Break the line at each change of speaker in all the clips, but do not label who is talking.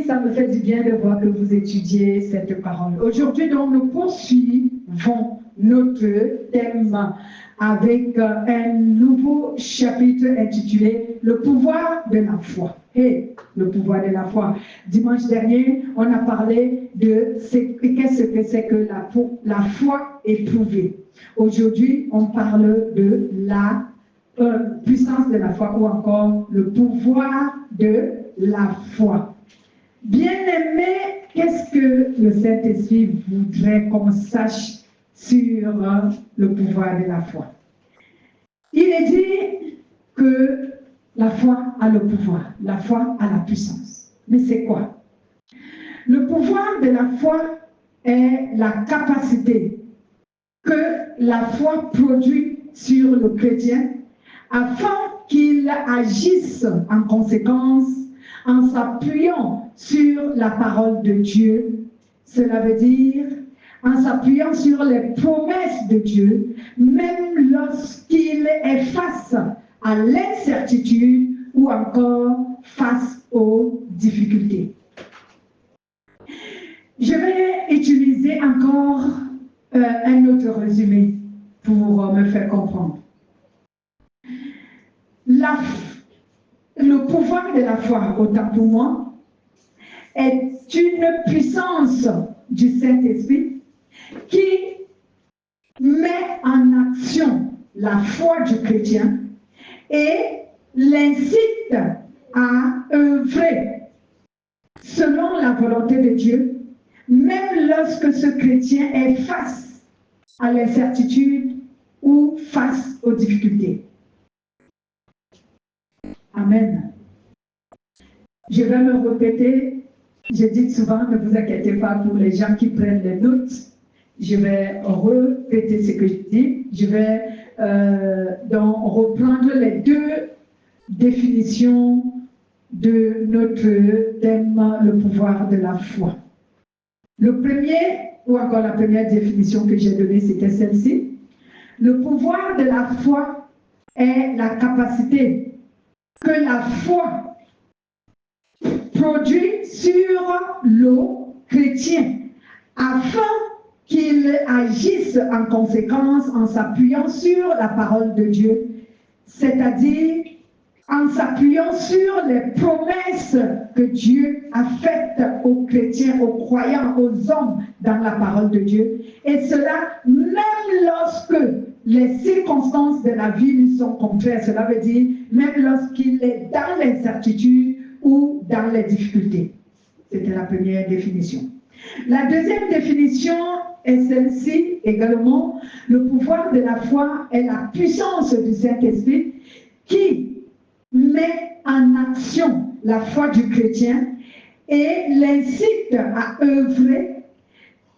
ça me fait du bien de voir que vous étudiez cette parole. Aujourd'hui, donc, nous poursuivons notre thème avec un nouveau chapitre intitulé « Le pouvoir de la foi ». Et le pouvoir de la foi. Dimanche dernier, on a parlé de qu'est-ce que c'est que la foi éprouvée. Aujourd'hui, on parle de la puissance de la foi ou encore le pouvoir de la foi. Bien-aimés, qu'est-ce que le Saint-Esprit voudrait qu'on sache sur le pouvoir de la foi? Il est dit que la foi a le pouvoir, la foi a la puissance. Mais c'est quoi? Le pouvoir de la foi est la capacité que la foi produit sur le chrétien afin qu'il agisse en conséquence en s'appuyant sur la parole de Dieu. Cela veut dire en s'appuyant sur les promesses de Dieu, même lorsqu'il est face à l'incertitude ou encore face aux difficultés. Je vais utiliser encore un autre résumé pour me faire comprendre. Le pouvoir de la foi, autant pour moi, est une puissance du Saint-Esprit qui met en action la foi du chrétien et l'incite à œuvrer selon la volonté de Dieu, même lorsque ce chrétien est face à l'incertitude ou face aux difficultés. Amen. Je vais me répéter, je dis souvent, ne vous inquiétez pas pour les gens qui prennent les notes, je vais répéter ce que je dis, je vais donc reprendre les deux définitions de notre thème, le pouvoir de la foi. Le premier, ou encore la première définition que j'ai donnée, c'était celle-ci. Le pouvoir de la foi est la capacité que la foi produit sur le chrétien afin qu'il agisse en conséquence en s'appuyant sur la parole de Dieu, c'est-à-dire en s'appuyant sur les promesses que Dieu a faites aux chrétiens, aux croyants, aux hommes dans la parole de Dieu. Et cela, même lorsque les circonstances de la vie lui sont contraires, cela veut dire même lorsqu'il est dans l'incertitude ou dans les difficultés. C'était la première définition. La deuxième définition est celle-ci également. Le pouvoir de la foi est la puissance du Saint-Esprit qui met en action la foi du chrétien et l'incite à œuvrer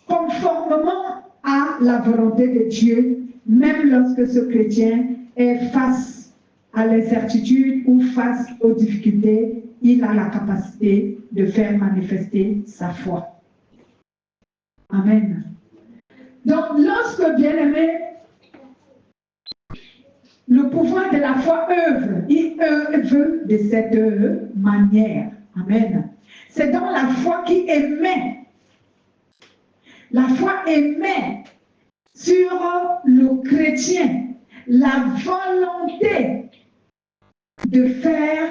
conformément à la volonté de Dieu, même lorsque ce chrétien est face à l'incertitude ou face aux difficultés, il a la capacité de faire manifester sa foi. Amen. Donc, lorsque, bien-aimé, le pouvoir de la foi œuvre, il œuvre de cette manière. Amen. C'est dans la foi qui émet. La foi émet sur le chrétien la volonté de faire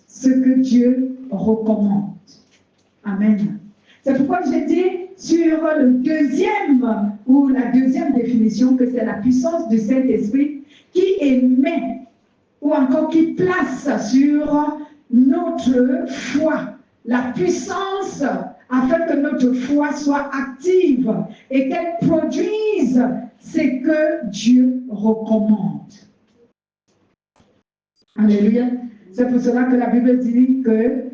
ce que Dieu recommande. Amen. C'est pourquoi j'ai dit sur le deuxième ou la deuxième définition que c'est la puissance du Saint-Esprit qui émet ou encore qui place sur notre foi la puissance afin que notre foi soit active et qu'elle produise ce que Dieu recommande. Alléluia. C'est pour cela que la Bible dit que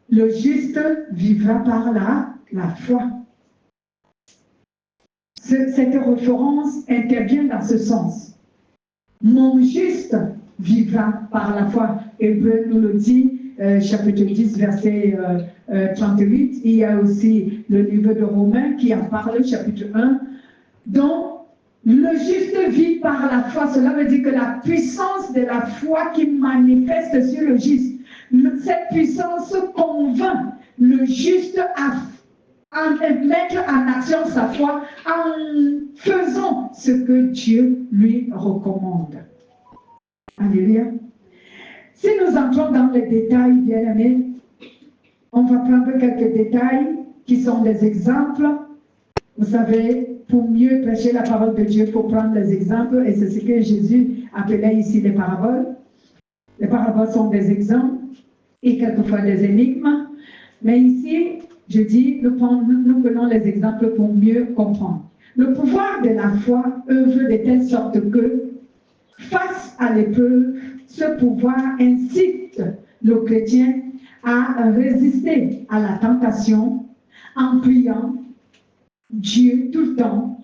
le juste vivra par la foi. Cette référence intervient dans ce sens. Mon juste vivra par la foi. Hébreu nous le dit, chapitre 10, verset 38. Il y a aussi le livre de Romains qui en parle, chapitre 1. Donc, le juste vit par la foi. Cela veut dire que la puissance de la foi qui manifeste sur le juste, cette puissance convainc le juste à mettre en action sa foi en faisant ce que Dieu lui recommande. Alléluia. Si nous entrons dans les détails, bien aimés, on va prendre quelques détails qui sont des exemples. Vous savez, pour mieux prêcher la parole de Dieu, il faut prendre les exemples, et c'est ce que Jésus appelait ici les paraboles. Les paraboles sont des exemples et quelquefois des énigmes. Mais ici, je dis, nous prenons les exemples pour mieux comprendre. Le pouvoir de la foi œuvre de telle sorte que, face à l'épreuve, ce pouvoir incite le chrétien à résister à la tentation en priant Dieu tout le temps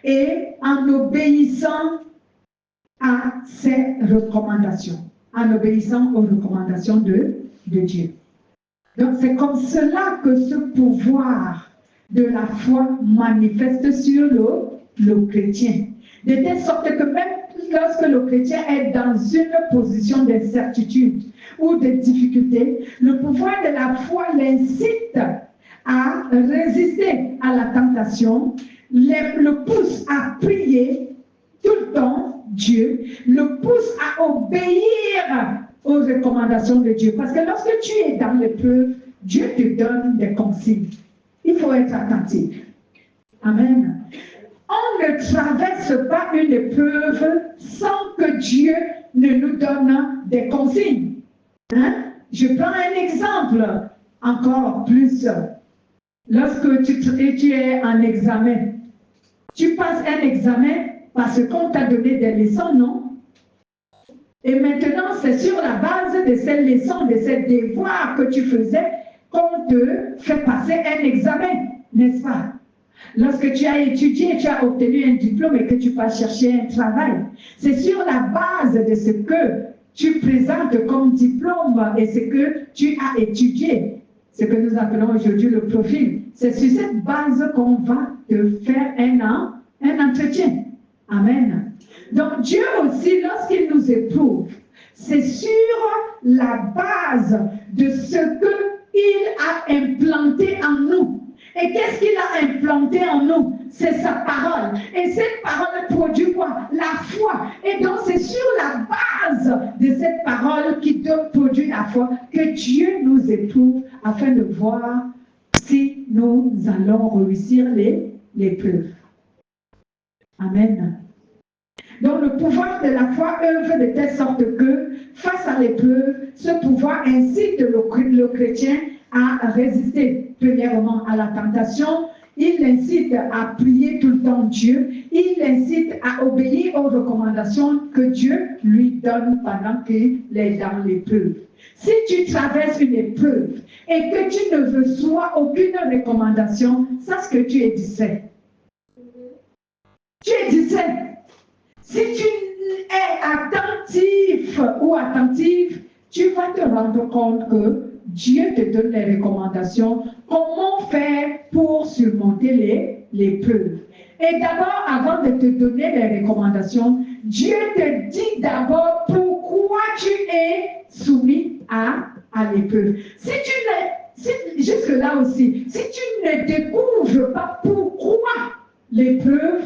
et en obéissant à ses recommandations, en obéissant aux recommandations de Dieu. Donc c'est comme cela que ce pouvoir de la foi manifeste sur le chrétien. De telle sorte que même lorsque le chrétien est dans une position d'incertitude ou de difficulté, le pouvoir de la foi l'incite à résister à la tentation, le pousse à prier tout le temps Dieu, le pousse à obéir aux recommandations de Dieu. Parce que lorsque tu es dans l'épreuve, Dieu te donne des consignes. Il faut être attentif. Amen. On ne traverse pas une épreuve sans que Dieu ne nous donne des consignes. Hein? Je prends un exemple encore plus. Lorsque tu es en examen, tu passes un examen parce qu'on t'a donné des leçons, non? Et maintenant, c'est sur la base de ces leçons, de ces devoirs que tu faisais, qu'on te fait passer un examen, n'est-ce pas? Lorsque tu as étudié, tu as obtenu un diplôme et que tu vas chercher un travail, c'est sur la base de ce que tu présentes comme diplôme et ce que tu as étudié, ce que nous appelons aujourd'hui le profil. C'est sur cette base qu'on va te faire un entretien. Amen. Donc Dieu aussi, lorsqu'il nous éprouve, c'est sur la base de ce qu'il a implanté en nous. Et qu'est-ce qu'il a implanté en nous? C'est sa parole. Et cette parole produit quoi? La foi. Et donc c'est sur la base de cette parole qui produit la foi que Dieu nous éprouve afin de voir si nous allons réussir l'épreuve. Amen. Donc le pouvoir de la foi œuvre de telle sorte que, face à l'épreuve, ce pouvoir incite le chrétien à résister, premièrement, à la tentation. Il l'incite à prier tout le temps Dieu. Il l'incite à obéir aux recommandations que Dieu lui donne pendant qu'il est dans l'épreuve. Si tu traverses une épreuve et que tu ne reçois aucune recommandation, sache que tu es distrait. Tu es distrait. Si tu es attentif ou attentive, tu vas te rendre compte que Dieu te donne les recommandations. Comment faire pour surmonter l'épreuve? Et d'abord, avant de te donner les recommandations, Dieu te dit d'abord pourquoi tu es soumis à l'épreuve. Jusque-là aussi, si tu ne découvres pas pourquoi l'épreuve,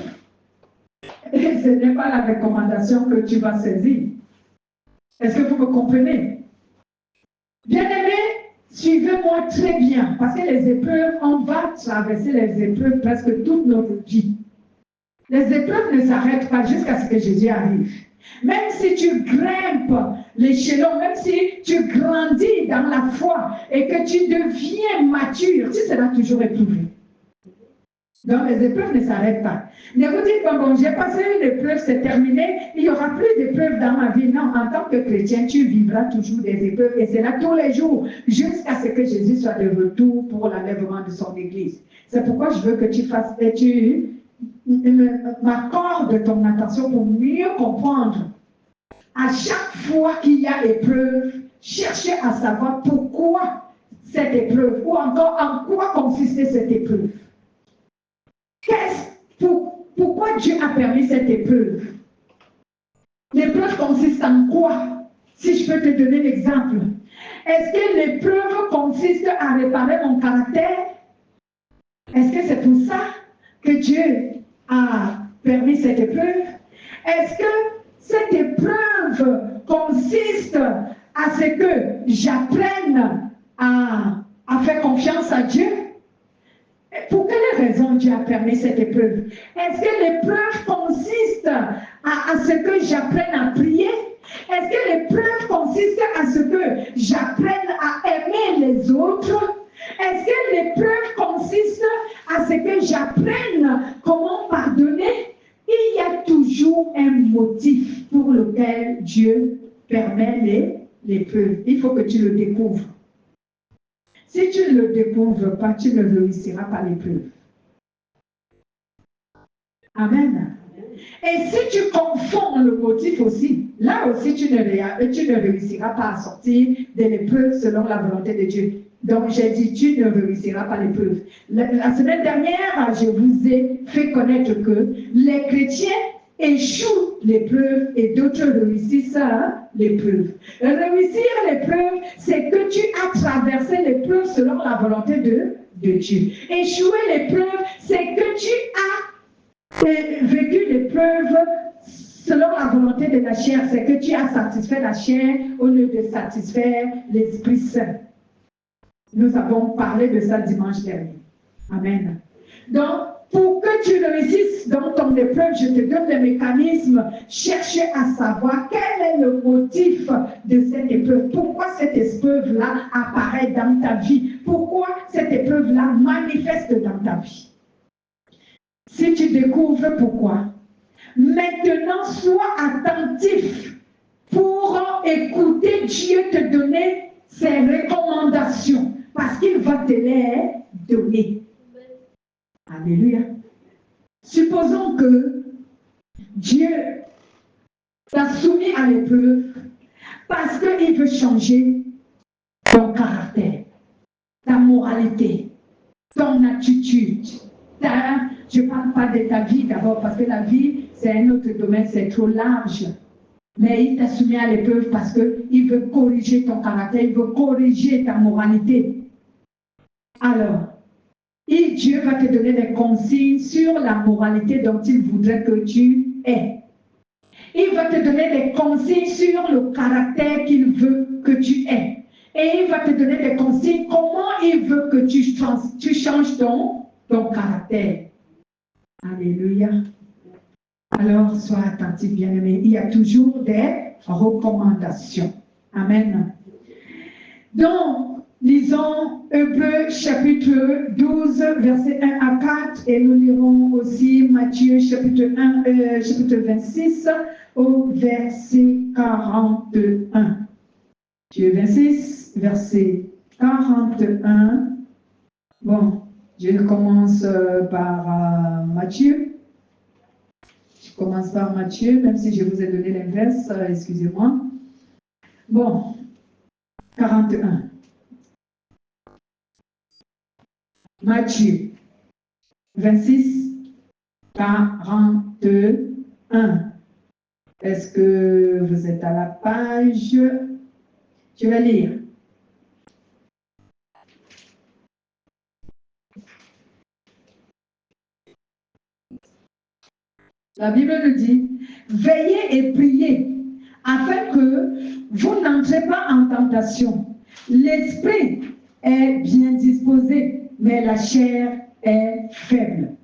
ce n'est pas la recommandation que tu vas saisir. Est-ce que vous me comprenez? Bien-aimés, suivez-moi très bien, parce que les épreuves, on va traverser les épreuves presque toute notre vie. Les épreuves ne s'arrêtent pas jusqu'à ce que Jésus arrive. Même si tu grimpes l'échelon, même si tu grandis dans la foi et que tu deviens mature, tu seras toujours éprouvé. Donc les épreuves ne s'arrêtent pas. Ne vous dites pas, bon, j'ai passé une épreuve, c'est terminé, il n'y aura plus d'épreuves dans ma vie. Non, en tant que chrétien, tu vivras toujours des épreuves et c'est là tous les jours, jusqu'à ce que Jésus soit de retour pour l'enlèvement de son Église. C'est pourquoi je veux que tu fasses, et tu m'accordes ton attention pour mieux comprendre. À chaque fois qu'il y a épreuve, cherchez à savoir pourquoi cette épreuve, ou encore en quoi consistait cette épreuve. Pourquoi Dieu a permis cette épreuve? L'épreuve consiste en quoi? Si je peux te donner l'exemple. Est-ce que l'épreuve consiste à réparer mon caractère? Est-ce que c'est pour ça que Dieu a permis cette épreuve? Est-ce que cette épreuve consiste à ce que j'apprenne à faire confiance à Dieu? Pour quelle raison Dieu a permis cette épreuve? Est-ce que l'épreuve consiste à ce que j'apprenne à prier? Est-ce que l'épreuve consiste à ce que j'apprenne à aimer les autres? Est-ce que l'épreuve consiste à ce que j'apprenne comment pardonner? Il y a toujours un motif pour lequel Dieu permet l'épreuve. Il faut que tu le découvres. Si tu ne le découvres pas, tu ne réussiras pas l'épreuve. Amen. Et si tu confonds le motif aussi, là aussi tu ne réussiras pas à sortir de l'épreuve selon la volonté de Dieu. Donc j'ai dit, tu ne réussiras pas l'épreuve. La semaine dernière, je vous ai fait connaître que les chrétiens échouent l'épreuve et d'autres réussissent l'épreuve. Réussir l'épreuve, c'est que tu as traversé l'épreuve selon la volonté de Dieu. Échouer l'épreuve, c'est que tu as vécu l'épreuve selon la volonté de la chair, c'est que tu as satisfait la chair au lieu de satisfaire l'Esprit Saint. Nous avons parlé de ça dimanche dernier. Amen. Donc, pour que tu réussisses dans ton épreuve, je te donne les mécanismes. Cherchez à savoir quel est le motif de cette épreuve. Pourquoi cette épreuve-là apparaît dans ta vie? Pourquoi cette épreuve-là manifeste dans ta vie? Si tu découvres pourquoi, maintenant sois attentif pour écouter Dieu te donner ses recommandations, parce qu'il va te les donner. Alléluia. Supposons que Dieu t'a soumis à l'épreuve parce qu'il veut changer ton caractère, ta moralité, ton attitude. Je ne parle pas de ta vie d'abord, parce que la vie, c'est un autre domaine, c'est trop large. Mais il t'a soumis à l'épreuve parce qu'il veut corriger ton caractère, il veut corriger ta moralité. Alors, Dieu va te donner des consignes sur la moralité dont il voudrait que tu aies. Il va te donner des consignes sur le caractère qu'il veut que tu aies. Et il va te donner des consignes comment il veut que tu changes ton caractère. Alléluia. Alors, sois attentif, bien-aimé. Il y a toujours des recommandations. Amen. Donc, lisons Hébreux chapitre 12, versets 1 à 4, et nous lirons aussi Matthieu chapitre 26 au verset 41. Matthieu 26, verset 41. Bon, je commence par Matthieu. Je commence par Matthieu, même si je vous ai donné l'inverse, excusez-moi. Bon, 41. Matthieu 26, 41. Est-ce que vous êtes à la page? Je vais lire. La Bible nous dit, veillez et priez afin que vous n'entrez pas en tentation. L'esprit est bien disposé, mais la chair est faible.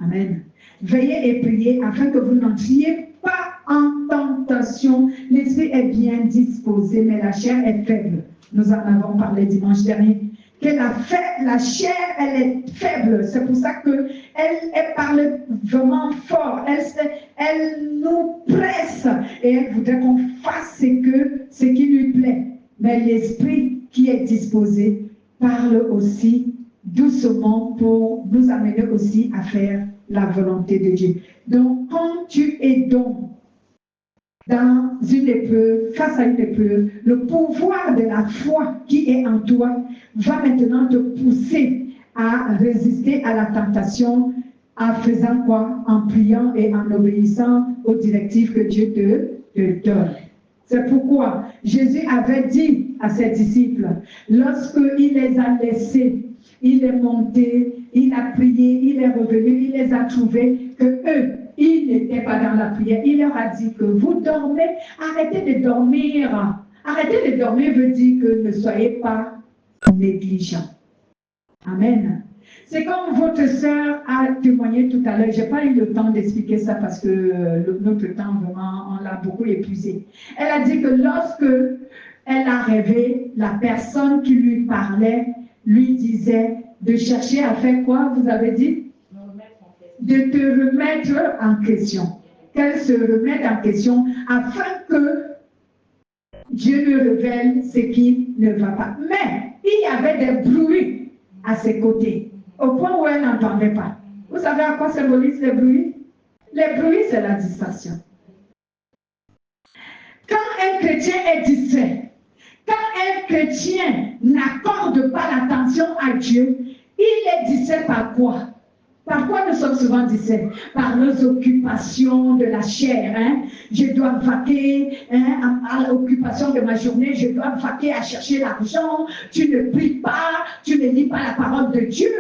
Amen. Veillez et priez afin que vous n'entriez pas en tentation. L'esprit est bien disposé, mais la chair est faible. Nous en avons parlé dimanche dernier. Que la chair, elle est faible. C'est pour ça qu'elle parle vraiment fort. Elle nous presse et elle voudrait qu'on fasse ce qui lui plaît. Mais l'esprit qui est disposé parle aussi doucement pour nous amener aussi à faire la volonté de Dieu. Donc, quand tu es dans une épreuve, face à une épreuve, le pouvoir de la foi qui est en toi va maintenant te pousser à résister à la tentation en faisant quoi? En priant et en obéissant aux directives que Dieu te donne. C'est pourquoi Jésus avait dit à ses disciples, lorsqu'il les a laissés, il est monté, il a prié, il est revenu, il les a trouvés, que eux, ils n'étaient pas dans la prière. Il leur a dit que vous dormez, arrêtez de dormir. Arrêtez de dormir veut dire que ne soyez pas négligents. Amen. C'est comme votre sœur a témoigné tout à l'heure. Je n'ai pas eu le temps d'expliquer ça parce que notre temps, vraiment, on l'a beaucoup épuisé. Elle a dit que lorsque elle a rêvé, la personne qui lui parlait lui disait de chercher à faire quoi, vous avez dit? De te remettre en question. Qu'elle se remette en question afin que Dieu lui révèle ce qui ne va pas. Mais il y avait des bruits à ses côtés, au point où elle n'entendait pas. Vous savez à quoi symbolisent les bruits? Les bruits, c'est la distraction. Quand un chrétien est distrait, quand un chrétien n'accorde pas l'attention à Dieu, il est distrait par quoi? Par quoi nous sommes souvent distraits? Par nos occupations de la chair. Hein? Je dois vaquer à l'occupation de ma journée, je dois vaquer à chercher l'argent. Tu ne pries pas, tu ne lis pas la parole de Dieu,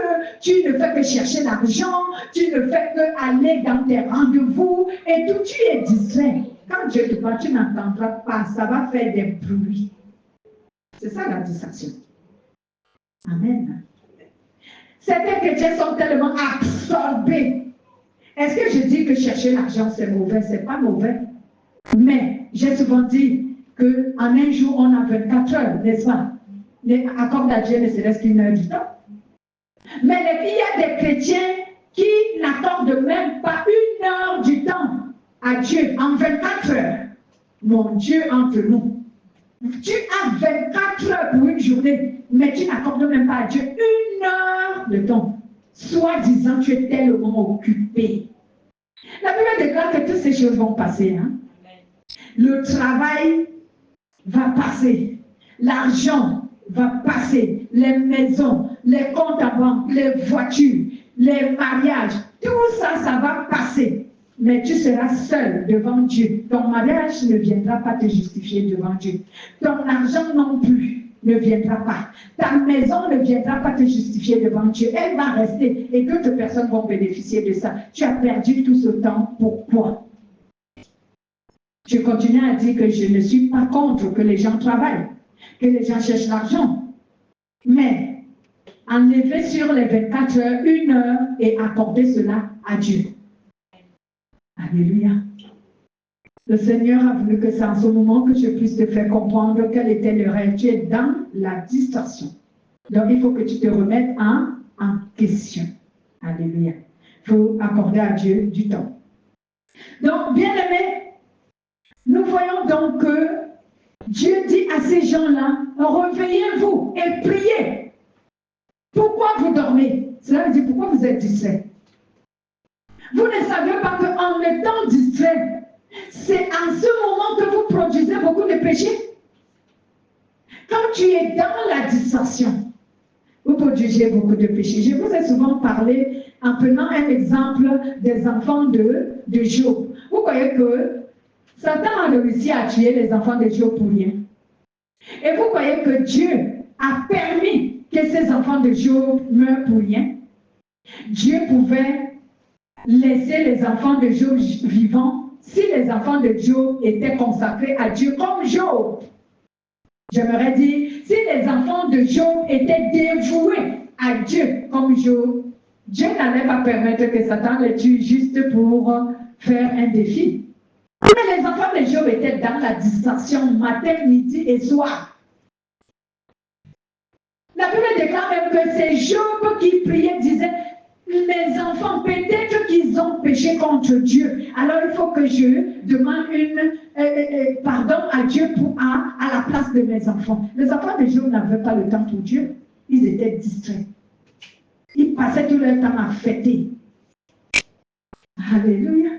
tu ne fais que chercher l'argent, tu ne fais que aller dans tes rendez-vous et tout, tu es distrait. Quand Dieu te parle, tu n'entendras pas, ça va faire des bruits. C'est ça la distraction. Amen. Certains chrétiens sont tellement absorbés. Est-ce que je dis que chercher l'argent c'est mauvais? C'est pas mauvais. Mais j'ai souvent dit qu'en un jour on a 24 heures, n'est-ce pas? Accorde à Dieu ne serait-ce qu'une heure du temps. Mais il y a des chrétiens qui n'accordent même pas une heure du temps à Dieu en 24 heures. Mon Dieu entre nous. Tu as 24 heures pour une journée, mais tu n'accordes même pas à Dieu une heure de temps. Soi-disant, tu es tellement occupé. La Bible déclare que toutes ces choses vont passer. Hein? Le travail va passer. L'argent va passer. Les maisons, les comptes à banque, les voitures, les mariages, tout ça, ça va passer. Mais tu seras seul devant Dieu. Ton mariage ne viendra pas te justifier devant Dieu. Ton argent non plus ne viendra pas. Ta maison ne viendra pas te justifier devant Dieu. Elle va rester et d'autres personnes vont bénéficier de ça. Tu as perdu tout ce temps. Pourquoi? Je continue à dire que je ne suis pas contre que les gens travaillent, que les gens cherchent l'argent. Mais enlever sur les 24 heures, une heure et accorder cela à Dieu. Alléluia. Le Seigneur a voulu que c'est en ce moment que je puisse te faire comprendre quel était le rêve. Tu es dans la distraction. Donc il faut que tu te remettes en question. Alléluia. Il faut accorder à Dieu du temps. Donc, bien aimé, nous voyons donc que Dieu dit à ces gens-là, réveillez-vous et priez. Pourquoi vous dormez? Cela veut dire pourquoi vous êtes distraits. Vous ne savez pas qu'en étant distrait, c'est en ce moment que vous produisez beaucoup de péchés. Quand tu es dans la distraction, vous produisez beaucoup de péchés. Je vous ai souvent parlé en prenant un exemple des enfants de Job. Vous voyez que Satan a réussi à tuer les enfants de Job pour rien. Et vous voyez que Dieu a permis que ces enfants de Job meurent pour rien. Dieu pouvait laisser les enfants de Job vivants si les enfants de Job étaient consacrés à Dieu comme Job. J'aimerais dire, si les enfants de Job étaient dévoués à Dieu comme Job, Dieu n'allait pas permettre que Satan les tue juste pour faire un défi. Mais les enfants de Job étaient dans la distraction matin, midi et soir. La Bible déclare même que c'est Job qui priait, disait, mes enfants, peut-être qu'ils ont péché contre Dieu. Alors il faut que je demande pardon à Dieu à la place de mes enfants. Les enfants de Job n'avaient pas le temps pour Dieu. Ils étaient distraits. Ils passaient tout leur temps à fêter. Alléluia.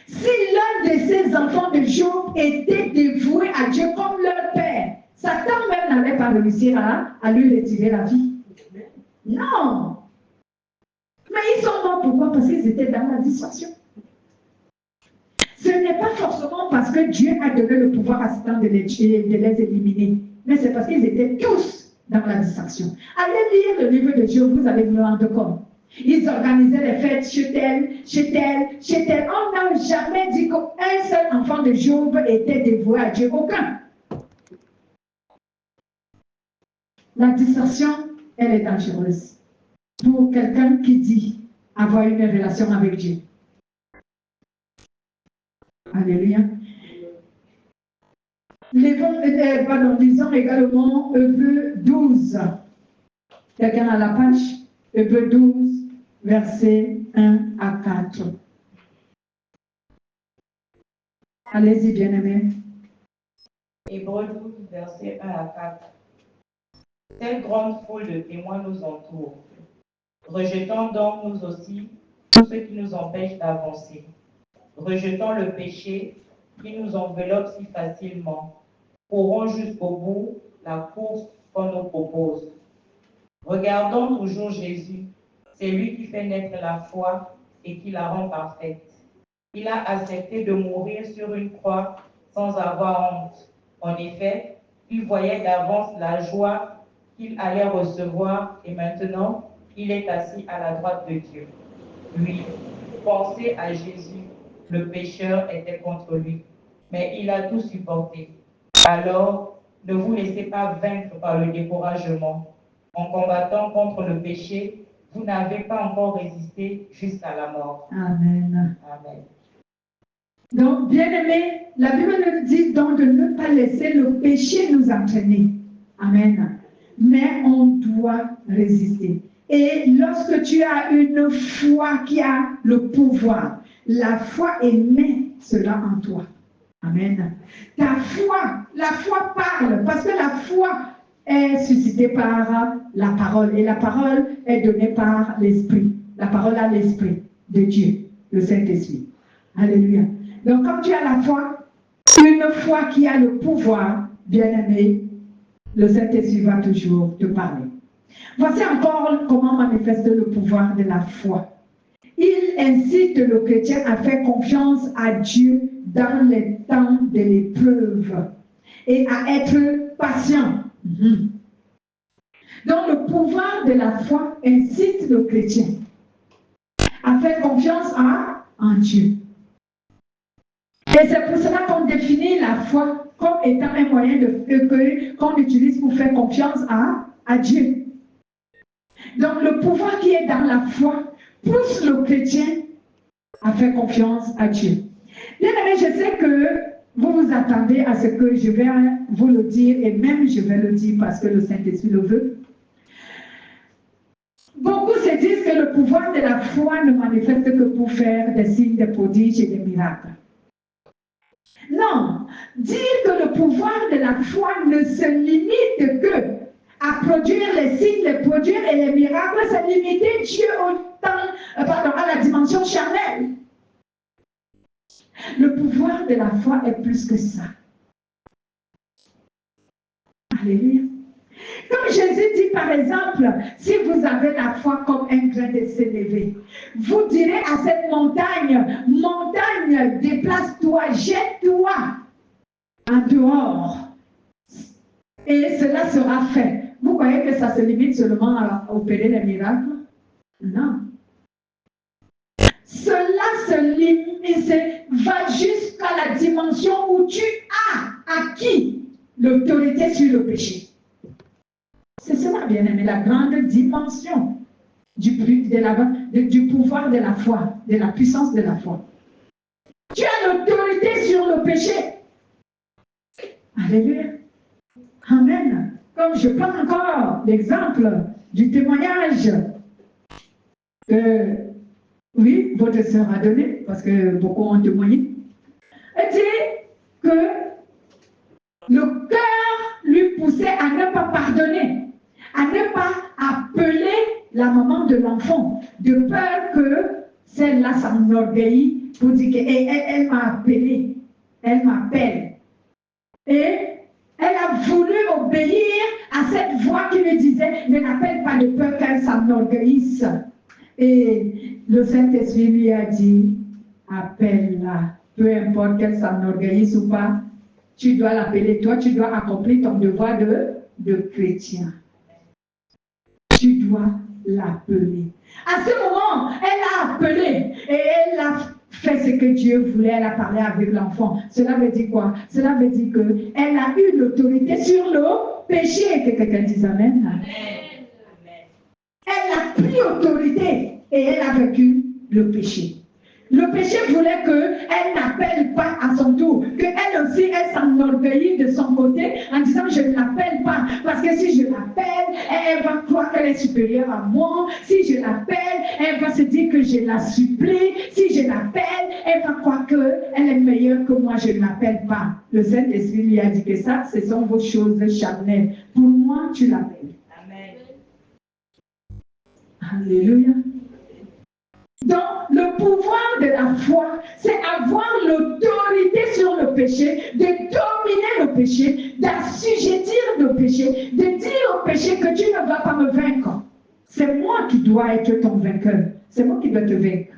Si l'un de ces enfants de Job était dévoué à Dieu comme leur père, Satan même n'allait pas réussir à lui retirer la vie. Non. Mais ils sont morts pourquoi? Parce qu'ils étaient dans la distraction. Ce n'est pas forcément parce que Dieu a donné le pouvoir à Satan de les tuer, de les éliminer. Mais c'est parce qu'ils étaient tous dans la distraction. Allez lire le livre de Job, vous allez vous rendre compte. Ils organisaient les fêtes chez tel, chez tel, chez tel. On n'a jamais dit qu'un seul enfant de Job était dévoué à Dieu. Aucun. La distraction, elle est dangereuse pour quelqu'un qui dit avoir une relation avec Dieu. Alléluia. Lisons également Hébreux 12. Quelqu'un à la page? Hébreux 12, versets 1 à 4. Allez-y, bien-aimés.
Hébreux 12, versets 1 à 4. Telle grande foule de témoins nous entoure. Rejetons donc nous aussi tout ce qui nous empêche d'avancer. Rejetons le péché qui nous enveloppe si facilement. Courons jusqu'au bout la course qu'on nous propose. Regardons toujours Jésus. C'est lui qui fait naître la foi et qui la rend parfaite. Il a accepté de mourir sur une croix sans avoir honte. En effet, il voyait d'avance la joie qu'il allait recevoir et maintenant, il est assis à la droite de Dieu. Lui, pensez à Jésus, le pécheur était contre lui, mais il a tout supporté. Alors, ne vous laissez pas vaincre par le découragement. En combattant contre le péché, vous n'avez pas encore résisté jusqu'à la mort.
Amen.
Amen.
Donc, bien-aimés, la Bible nous dit donc de ne pas laisser le péché nous entraîner. Amen. Mais on doit résister. Et lorsque tu as une foi qui a le pouvoir, la foi émet cela en toi. Amen. Ta foi, la foi parle, parce que la foi est suscitée par la parole. Et la parole est donnée par l'Esprit. La parole a l'Esprit de Dieu, le Saint-Esprit. Alléluia. Donc, quand tu as la foi, une foi qui a le pouvoir, bien-aimé, le Saint-Esprit va toujours te parler. Voici encore comment manifester le pouvoir de la foi. Il incite le chrétien à faire confiance à Dieu dans les temps de l'épreuve et à être patient. Donc, le pouvoir de la foi incite le chrétien à faire confiance en Dieu. Et c'est pour cela qu'on définit la foi comme étant un moyen qu'on utilise pour faire confiance à Dieu. Donc le pouvoir qui est dans la foi pousse le chrétien à faire confiance à Dieu. Bien aimé, je sais que vous vous attendez à ce que je vais vous le dire, et même je vais le dire parce que le Saint-Esprit le veut. Beaucoup se disent que le pouvoir de la foi ne manifeste que pour faire des signes, des prodiges et des miracles. Non, dire que le pouvoir de la foi ne se limite que à produire les signes, les produire et les miracles, c'est limiter Dieu à la dimension charnelle. Le pouvoir de la foi est plus que ça. Alléluia. Comme Jésus dit par exemple, si vous avez la foi comme un grain de sénévé, vous direz à cette montagne, montagne, déplace-toi, jette-toi en dehors. Et cela sera fait. Vous croyez que ça se limite seulement à opérer les miracles? Non. Cela va jusqu'à la dimension où tu as acquis l'autorité sur le péché. C'est cela, bien aimé, la grande dimension du pouvoir de la foi, de la puissance de la foi. Tu as l'autorité sur le péché. Alléluia. Amen. Comme je prends encore l'exemple du témoignage que, oui, votre sœur a donné, parce que beaucoup ont témoigné, elle dit que le cœur lui poussait à ne pas pardonner, à ne pas appeler la maman de l'enfant, de peur que celle-là s'enorgueillit pour dire qu'elle m'a appelé, elle m'appelle. Et elle a voulu obéir à cette voix qui lui disait, ne n'appelle pas de peur qu'elle s'enorgueillisse. Et le Saint-Esprit lui a dit, appelle-la, peu importe qu'elle s'enorgueillisse ou pas, tu dois l'appeler. Toi, tu dois accomplir ton devoir de chrétien. Tu dois l'appeler. À ce moment, elle a appelé et elle a fait ce que Dieu voulait. Elle a parlé avec l'enfant. Cela veut dire quoi? Cela veut dire qu'elle a eu l'autorité sur le péché. Que quelqu'un dise Amen. Amen. Elle a pris autorité et elle a vaincu le péché. Le péché voulait qu'elle n'appelle pas à son tour, qu'elle aussi, elle s'enorgueillit de son côté en disant je ne l'appelle pas, parce que si je l'appelle, elle va croire qu'elle est supérieure à moi. Si je l'appelle, elle va se dire que je la supplie. Si je l'appelle, elle va croire qu'elle est meilleure que moi, je ne l'appelle pas. Le Saint-Esprit lui a dit que ça, ce sont vos choses charnelles. Pour moi, tu l'appelles. Amen. Alléluia. Donc, le pouvoir de la foi, c'est avoir l'autorité sur le péché, de dominer le péché, d'assujettir le péché, de dire au péché que tu ne vas pas me vaincre. C'est moi qui dois être ton vainqueur. C'est moi qui dois te vaincre.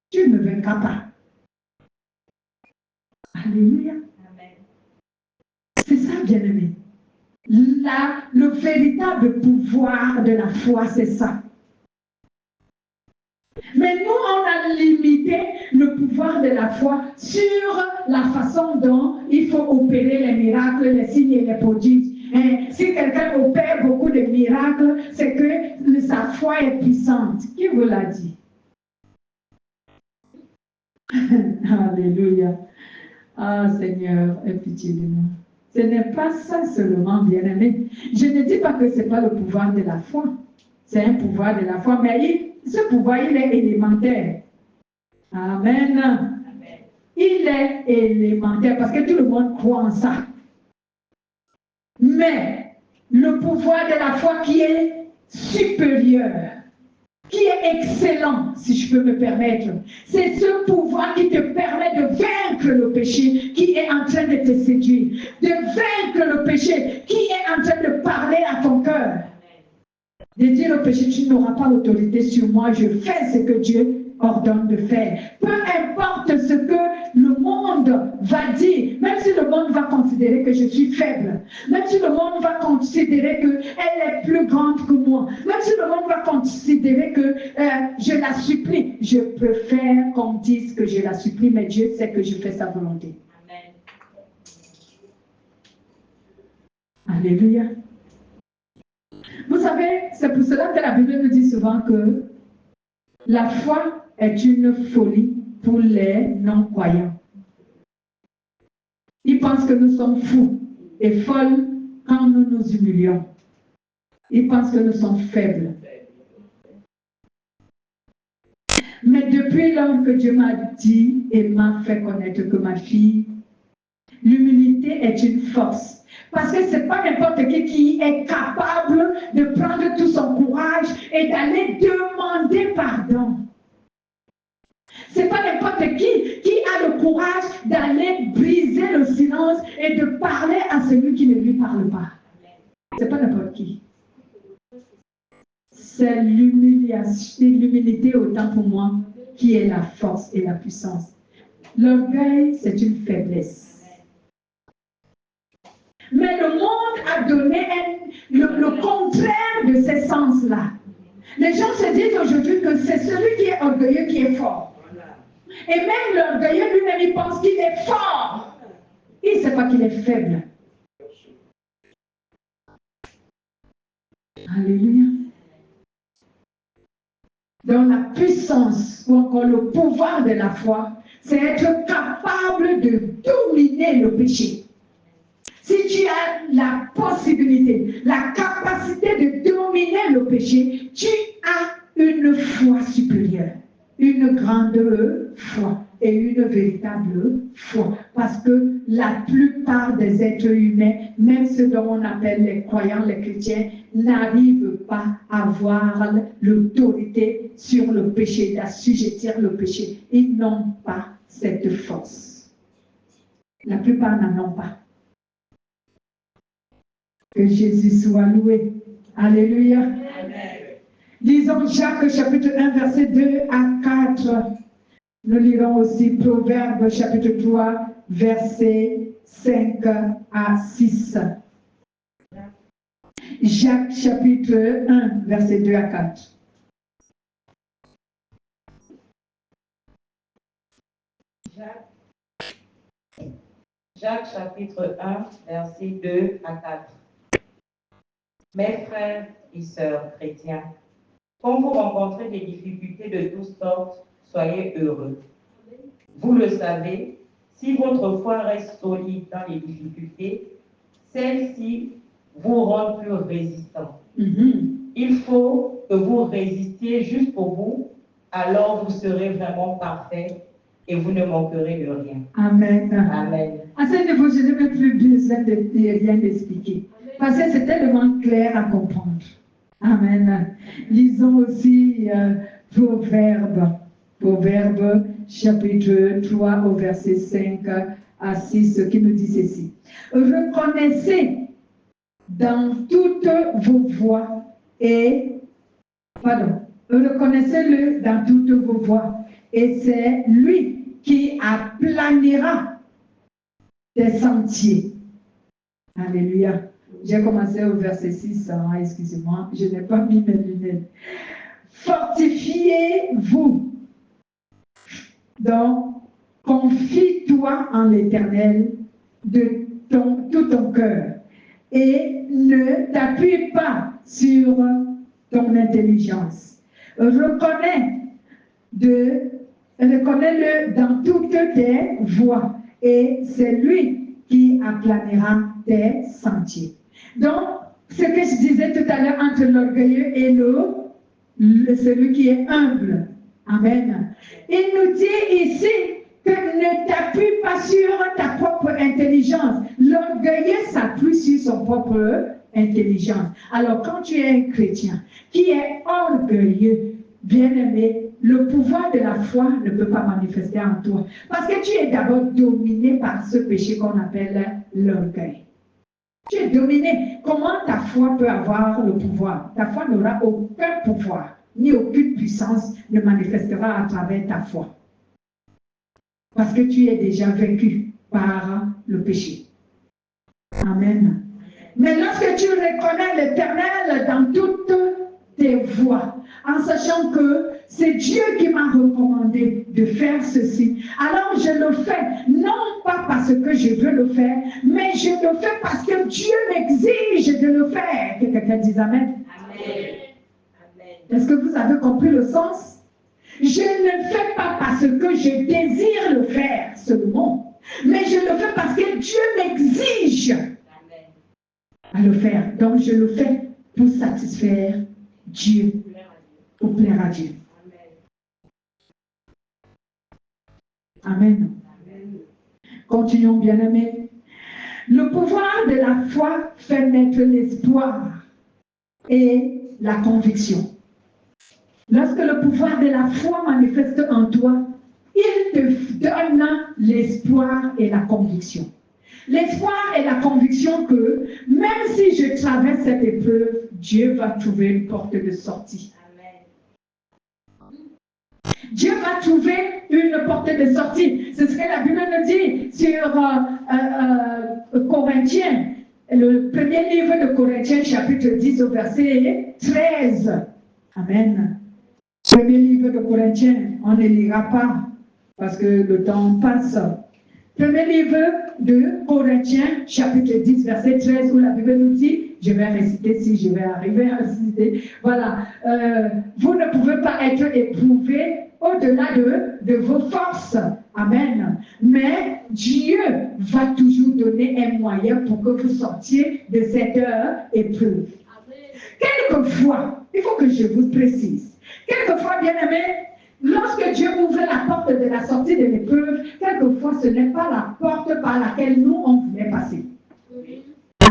Tu ne me vaincras pas. Alléluia. C'est ça, bien-aimé. Le véritable pouvoir de la foi, c'est ça. Mais nous, on a limité le pouvoir de la foi sur la façon dont il faut opérer les miracles, les signes et les prodiges. Et si quelqu'un opère beaucoup de miracles, c'est que sa foi est puissante. Qui vous l'a dit? Alléluia. Ah Seigneur, aie pitié de nous. Ce n'est pas ça seulement, bien-aimé. Je ne dis pas que ce n'est pas le pouvoir de la foi. C'est un pouvoir de la foi, mais ce pouvoir, il est élémentaire. Amen. Amen. Il est élémentaire parce que tout le monde croit en ça. Mais le pouvoir de la foi qui est supérieur, qui est excellent, si je peux me permettre, c'est ce pouvoir qui te permet de vaincre le péché qui est en train de te séduire, de vaincre le péché qui est en train de parler à ton cœur. De dire au péché, tu n'auras pas l'autorité sur moi, je fais ce que Dieu ordonne de faire. Peu importe ce que le monde va dire, même si le monde va considérer que je suis faible, même si le monde va considérer qu'elle est plus grande que moi, même si le monde va considérer que je la supplie, je peux faire qu'on dise que je la supplie, mais Dieu sait que je fais sa volonté. Amen. Alléluia. Vous savez, c'est pour cela que la Bible nous dit souvent que la foi est une folie pour les non-croyants. Ils pensent que nous sommes fous et folles quand nous nous humilions. Ils pensent que nous sommes faibles. Mais depuis lors que Dieu m'a dit et m'a fait connaître que ma fille, l'humilité est une force. Parce que ce n'est pas n'importe qui est capable de prendre tout son courage et d'aller demander pardon. Ce n'est pas n'importe qui a le courage d'aller briser le silence et de parler à celui qui ne lui parle pas. Ce n'est pas n'importe qui. C'est l'humilité autant pour moi qui est la force et la puissance. L'orgueil, c'est une faiblesse. Mais le monde a donné le contraire de ces sens-là. Les gens se disent aujourd'hui que c'est celui qui est orgueilleux qui est fort. Et même l'orgueilleux lui-même, il pense qu'il est fort. Il ne sait pas qu'il est faible. Alléluia. Donc la puissance ou encore le pouvoir de la foi, c'est être capable de dominer le péché. Si tu as la possibilité, la capacité de dominer le péché, tu as une foi supérieure, une grande foi et une véritable foi. Parce que la plupart des êtres humains, même ceux dont on appelle les croyants, les chrétiens, n'arrivent pas à avoir l'autorité sur le péché, d'assujettir le péché. Ils n'ont pas cette force. La plupart n'en ont pas. Que Jésus soit loué. Alléluia. Amen. Lisons Jacques chapitre 1, verset 2 à 4. Nous lirons aussi Proverbes chapitre 3, verset 5 à 6. Jacques chapitre 1, verset 2 à 4.
Jacques chapitre 1, verset 2 à 4. Mes frères et sœurs chrétiens, quand vous rencontrez des difficultés de toutes sortes, soyez heureux. Vous le savez, si votre foi reste solide dans les difficultés, celles-ci vous rendent plus résistants. Il faut que vous résistiez jusqu'au bout, alors vous serez vraiment parfait et vous ne manquerez de rien.
Amen.
Amen.
À ce niveau, je n'ai même plus besoin de rien d'expliquer. Parce que c'est tellement clair à comprendre. Amen. Lisons aussi Proverbe chapitre 3 au verset 5 à 6 qui nous dit ceci. Reconnaissez dans toutes vos voies reconnaissez-le dans toutes vos voies et c'est lui qui aplanira des sentiers. Alléluia. J'ai commencé au verset 6, excusez-moi, je n'ai pas mis mes lunettes. Fortifiez-vous. Donc, confie-toi en l'Éternel de tout ton cœur et ne t'appuie pas sur ton intelligence. Reconnais-le dans toutes tes voies et c'est lui qui aplanira tes sentiers. Donc, ce que je disais tout à l'heure entre l'orgueilleux et celui qui est humble. Amen. Il nous dit ici que ne t'appuie pas sur ta propre intelligence. L'orgueilleux s'appuie sur son propre intelligence. Alors, quand tu es un chrétien qui est orgueilleux, bien-aimé, le pouvoir de la foi ne peut pas manifester en toi. Parce que tu es d'abord dominé par ce péché qu'on appelle l'orgueil. Tu es dominé. Comment ta foi peut avoir le pouvoir? Ta foi n'aura aucun pouvoir, ni aucune puissance ne manifestera à travers ta foi. Parce que tu es déjà vaincu par le péché. Amen. Mais lorsque tu reconnais l'Éternel dans toutes tes voies, en sachant que c'est Dieu qui m'a recommandé de faire ceci, alors je le fais, non pas parce que je veux le faire, mais je le fais parce que Dieu m'exige de le faire. Que quelqu'un dise Amen.
Amen.
Est-ce que vous avez compris le sens? Je ne le fais pas parce que je désire le faire seulement, mais je le fais parce que Dieu m'exige à le faire. Donc je le fais pour satisfaire Dieu, pour plaire à Dieu. Amen. Continuons, bien-aimés. Le pouvoir de la foi fait naître l'espoir et la conviction. Lorsque le pouvoir de la foi manifeste en toi, il te donne l'espoir et la conviction. L'espoir et la conviction que même si je traverse cette épreuve, Dieu va trouver une porte de sortie. Amen. Dieu va trouver une porte de sortie. C'est ce que la Bible nous dit sur Corinthiens, le premier livre de Corinthiens, chapitre 10, au verset 13. Amen. Premier livre de Corinthiens, on ne lira pas parce que le temps passe. Premier livre de Corinthiens, chapitre 10, verset 13, où la Bible nous dit, je vais réciter si je vais arriver à réciter, voilà, vous ne pouvez pas être éprouvés au-delà de vos forces. Amen. Mais Dieu va toujours donner un moyen pour que vous sortiez de cette épreuve. Quelquefois, il faut que je vous précise, quelquefois, bien-aimés, lorsque Dieu ouvre la porte de la sortie de l'épreuve, quelquefois ce n'est pas la porte par laquelle nous on voulait passer. Oui.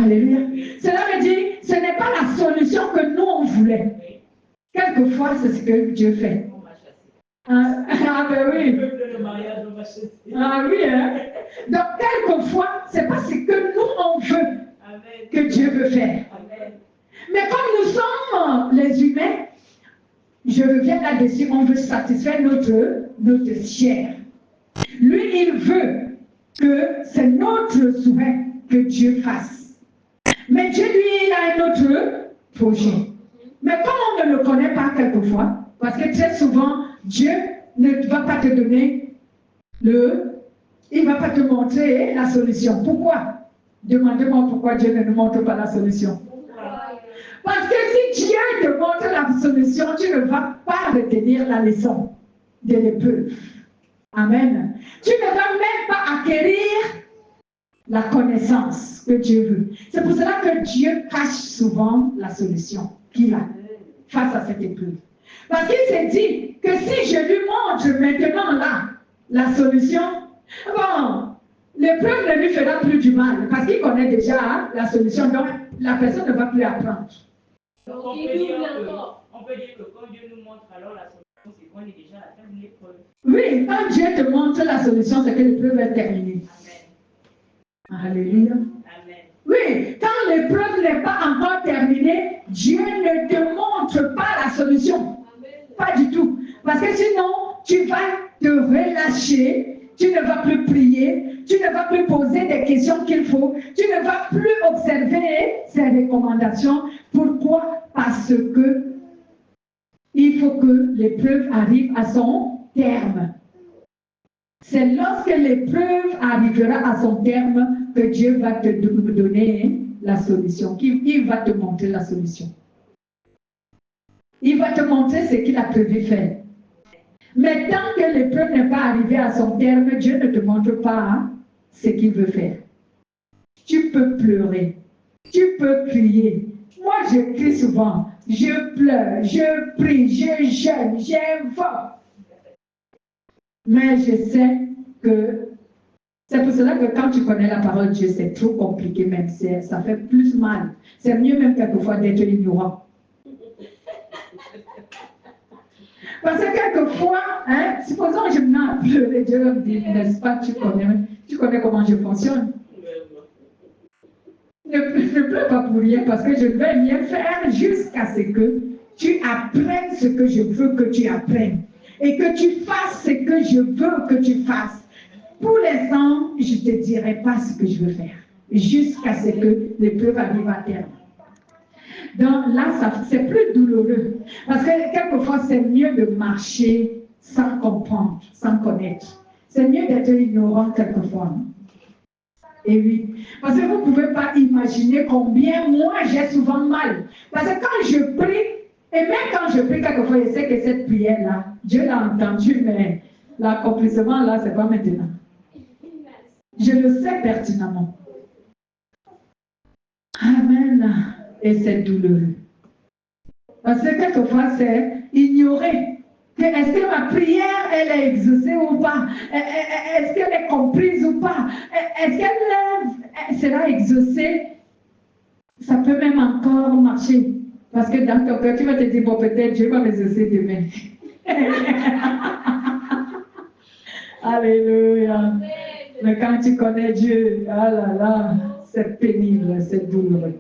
Alléluia. Cela veut dire, ce n'est pas la solution que nous on voulait. Quelquefois, c'est ce que Dieu fait. Ben oui. Ah oui, hein. Donc, quelquefois, c'est pas ce que nous on veut que Dieu veut faire. Mais comme nous sommes les humains, je reviens là-dessus, on veut satisfaire notre chair. Lui, il veut que c'est notre souhait que Dieu fasse. Mais Dieu, lui, il a un autre projet. Mais comme on ne le connaît pas quelquefois, parce que très souvent, Dieu ne va pas te donner il ne va pas te montrer la solution. Pourquoi? Demandez-moi pourquoi Dieu ne nous montre pas la solution. Parce que si Dieu te montre la solution, tu ne vas pas retenir la leçon de l'épreuve. Amen. Tu ne vas même pas acquérir la connaissance que Dieu veut. C'est pour cela que Dieu cache souvent la solution qu'il a face à cette épreuve. Parce qu'il s'est dit que si je lui montre maintenant là la solution, bon, l'épreuve ne lui fera plus du mal parce qu'il connaît déjà la solution, donc la personne ne va plus apprendre.
Donc on peut dire que quand Dieu nous montre alors la solution, c'est qu'on est déjà à la fin de l'épreuve.
Oui, quand Dieu te montre la solution, c'est que l'épreuve est terminée. Amen. Alléluia.
Amen.
Oui, quand l'épreuve n'est pas encore terminée, Dieu ne te montre pas la solution. Amen. Pas du tout. Parce que sinon, tu vas te relâcher, tu ne vas plus prier, tu ne vas plus poser des questions qu'il faut, tu ne vas plus observer ses recommandations. Pourquoi? Parce que il faut que l'épreuve arrive à son terme. C'est lorsque l'épreuve arrivera à son terme que Dieu va te donner la solution. Il va te montrer la solution. Il va te montrer ce qu'il a prévu faire. Mais tant que l'épreuve n'est pas arrivée à son terme, Dieu ne te montre pas ce qu'il veut faire. Tu peux pleurer, tu peux crier. Moi, je crie souvent, je pleure, je prie, je jeûne, j'invoque. Mais je sais que c'est pour cela que quand tu connais la parole de Dieu, c'est trop compliqué même, ça fait plus mal. C'est mieux même quelquefois d'être ignorant. Parce que quelquefois, supposons que je me mets à pleurer, Dieu me dit, n'est-ce pas, tu connais comment je fonctionne. Ne pleure pas pour rien, parce que je vais rien faire jusqu'à ce que tu apprennes ce que je veux que tu apprennes. Et que tu fasses ce que je veux que tu fasses. Pour l'instant, je ne te dirai pas ce que je veux faire. Jusqu'à ce que l'épreuve arrive à terme. Donc là, c'est plus douloureux. Parce que quelquefois, c'est mieux de marcher sans comprendre, sans connaître. C'est mieux d'être ignorant quelquefois. Et oui. Parce que vous ne pouvez pas imaginer combien moi j'ai souvent mal. Parce que quand je prie, et même quand je prie quelquefois, je sais que cette prière-là, Dieu l'a entendue, mais l'accomplissement là, c'est pas maintenant. Je le sais pertinemment. Amen. Et c'est douloureux. Parce que quelquefois, c'est ignorer. Est-ce que ma prière, elle est exaucée ou pas? Est-ce qu'elle est comprise ou pas? Est-ce qu'elle sera exaucée? Ça peut même encore marcher. Parce que dans ton cœur, tu vas te dire, bon, peut-être Dieu va m'exaucer demain. Alléluia. Mais quand tu connais Dieu, ah là là, c'est pénible, c'est douloureux.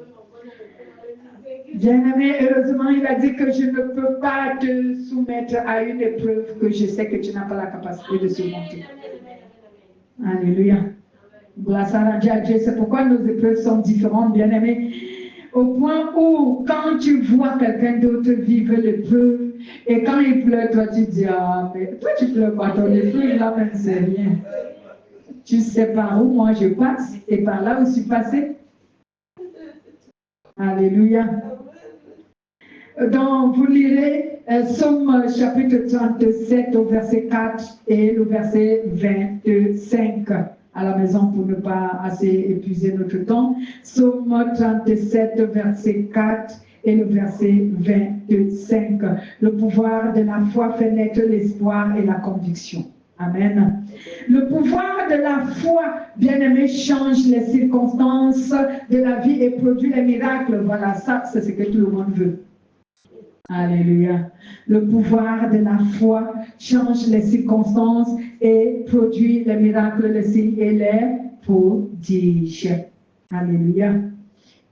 Bien-aimé, heureusement, il a dit que je ne peux pas te soumettre à une épreuve que je sais que tu n'as pas la capacité de surmonter. Alléluia. Gloire à Dieu. C'est pourquoi nos épreuves sont différentes, bien-aimé. Au point où, quand tu vois quelqu'un d'autre vivre l'épreuve, et quand il pleure, toi tu dis, ah, mais toi tu pleures pas, ton épreuve là même c'est rien. Tu sais par où moi je passe, et par là où je suis passé. Alléluia. Donc, vous lirez Somme chapitre 37 au verset 4 et le verset 25 à la maison pour ne pas assez épuiser notre temps. Somme 37, verset 4 et le verset 25. Le pouvoir de la foi fait naître l'espoir et la conviction. Amen. Le pouvoir de la foi, bien-aimé, change les circonstances de la vie et produit les miracles. Voilà, ça, c'est ce que tout le monde veut. Alléluia. Le pouvoir de la foi change les circonstances et produit les miracles, les signes et les prodiges. Alléluia.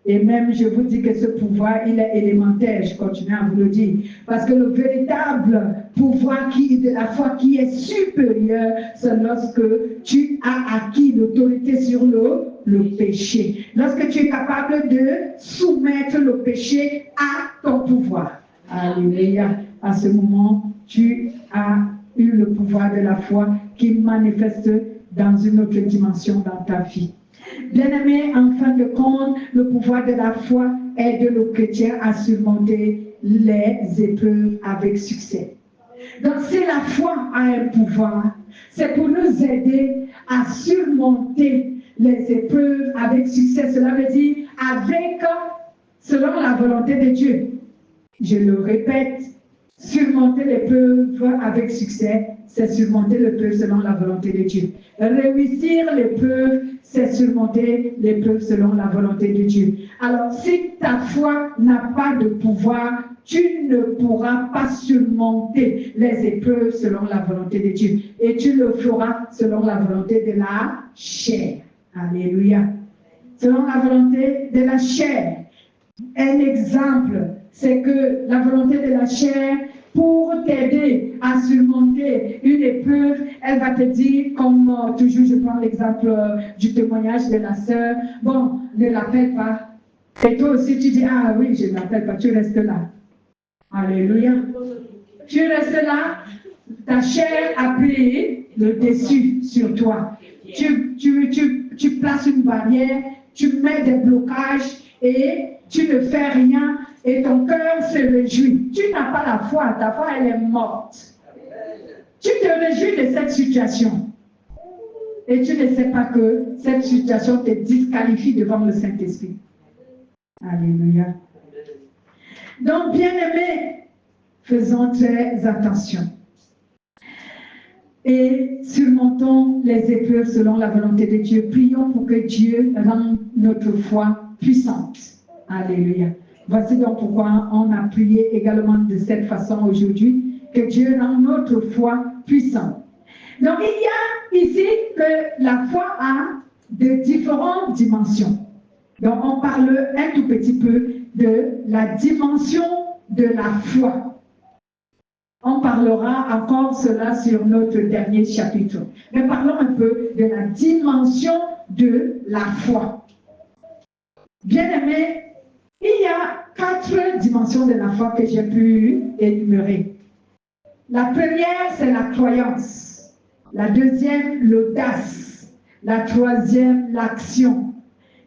Et même, je vous dis que ce pouvoir, il est élémentaire, je continue à vous le dire. Parce que le véritable pouvoir de la foi qui est supérieur, c'est lorsque tu as acquis l'autorité sur le péché. Lorsque tu es capable de soumettre le péché à ton pouvoir. Alléluia. À ce moment, tu as eu le pouvoir de la foi qui manifeste dans une autre dimension dans ta vie. Bien-aimés, en fin de compte, le pouvoir de la foi aide le chrétien à surmonter les épreuves avec succès. Donc, si la foi a un pouvoir, c'est pour nous aider à surmonter les épreuves avec succès. Cela veut dire selon la volonté de Dieu. Je le répète, surmonter l'épreuve avec succès, c'est surmonter l'épreuve selon la volonté de Dieu. Réussir l'épreuve, c'est surmonter l'épreuve selon la volonté de Dieu. Alors, si ta foi n'a pas de pouvoir, tu ne pourras pas surmonter les épreuves selon la volonté de Dieu. Et tu le feras selon la volonté de la chair. Alléluia. Selon la volonté de la chair. Un exemple, c'est que la volonté de la chair, pour t'aider à surmonter une épreuve, elle va te dire, comme toujours je prends l'exemple du témoignage de la sœur, bon, ne l'appelle pas. Et toi aussi tu dis, ah oui, je ne l'appelle pas, tu restes là. Alléluia. Tu restes là, ta chair a pris le dessus sur toi. Tu places une barrière, tu mets des blocages et tu ne fais rien et ton cœur se réjouit. Tu n'as pas la foi, ta foi elle est morte. Tu te réjouis de cette situation et tu ne sais pas que cette situation te disqualifie devant le Saint-Esprit. Alléluia. Donc, bien-aimés, faisons très attention. Et surmontons les épreuves selon la volonté de Dieu. Prions pour que Dieu rende notre foi puissante. Alléluia. Voici donc pourquoi on a prié également de cette façon aujourd'hui, que Dieu rende notre foi puissante. Donc, il y a ici que la foi a de différentes dimensions. Donc, on parle un tout petit peu de la dimension de la foi. On parlera encore cela sur notre dernier chapitre. Mais parlons un peu de la dimension de la foi. Bien-aimés, il y a 4 dimensions de la foi que j'ai pu énumérer. La première, c'est la croyance. La deuxième, l'audace. La troisième, l'action.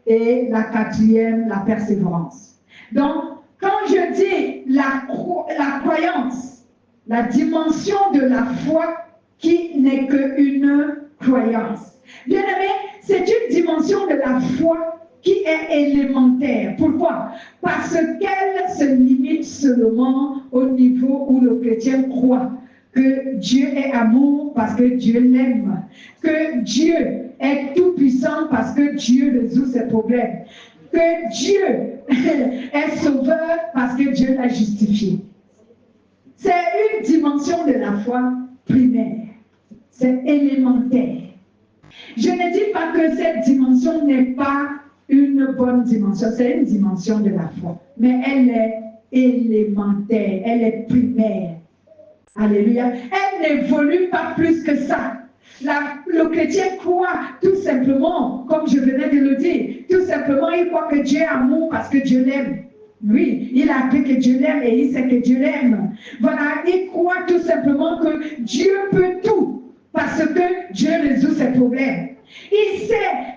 Et la quatrième, la persévérance. Donc, quand je dis la croyance, la dimension de la foi qui n'est qu'une croyance. Bien aimé, c'est une dimension de la foi qui est élémentaire. Pourquoi? Parce qu'elle se limite seulement au niveau où le chrétien croit que Dieu est amour parce que Dieu l'aime, que Dieu est tout puissant parce que Dieu résout ses problèmes, que Dieu est sauveur parce que Dieu l'a justifié. C'est une dimension de la foi primaire. C'est élémentaire. Je ne dis pas que cette dimension n'est pas une bonne dimension. C'est une dimension de la foi. Mais elle est élémentaire. Elle est primaire. Alléluia. Elle n'évolue pas plus que ça. Le chrétien croit tout simplement, comme je venais de le dire, tout simplement il croit que Dieu est amour parce que Dieu l'aime. Oui, il a appris que Dieu l'aime et il sait que Dieu l'aime. Voilà, il croit tout simplement que Dieu peut tout parce que Dieu résout ses problèmes. Il sait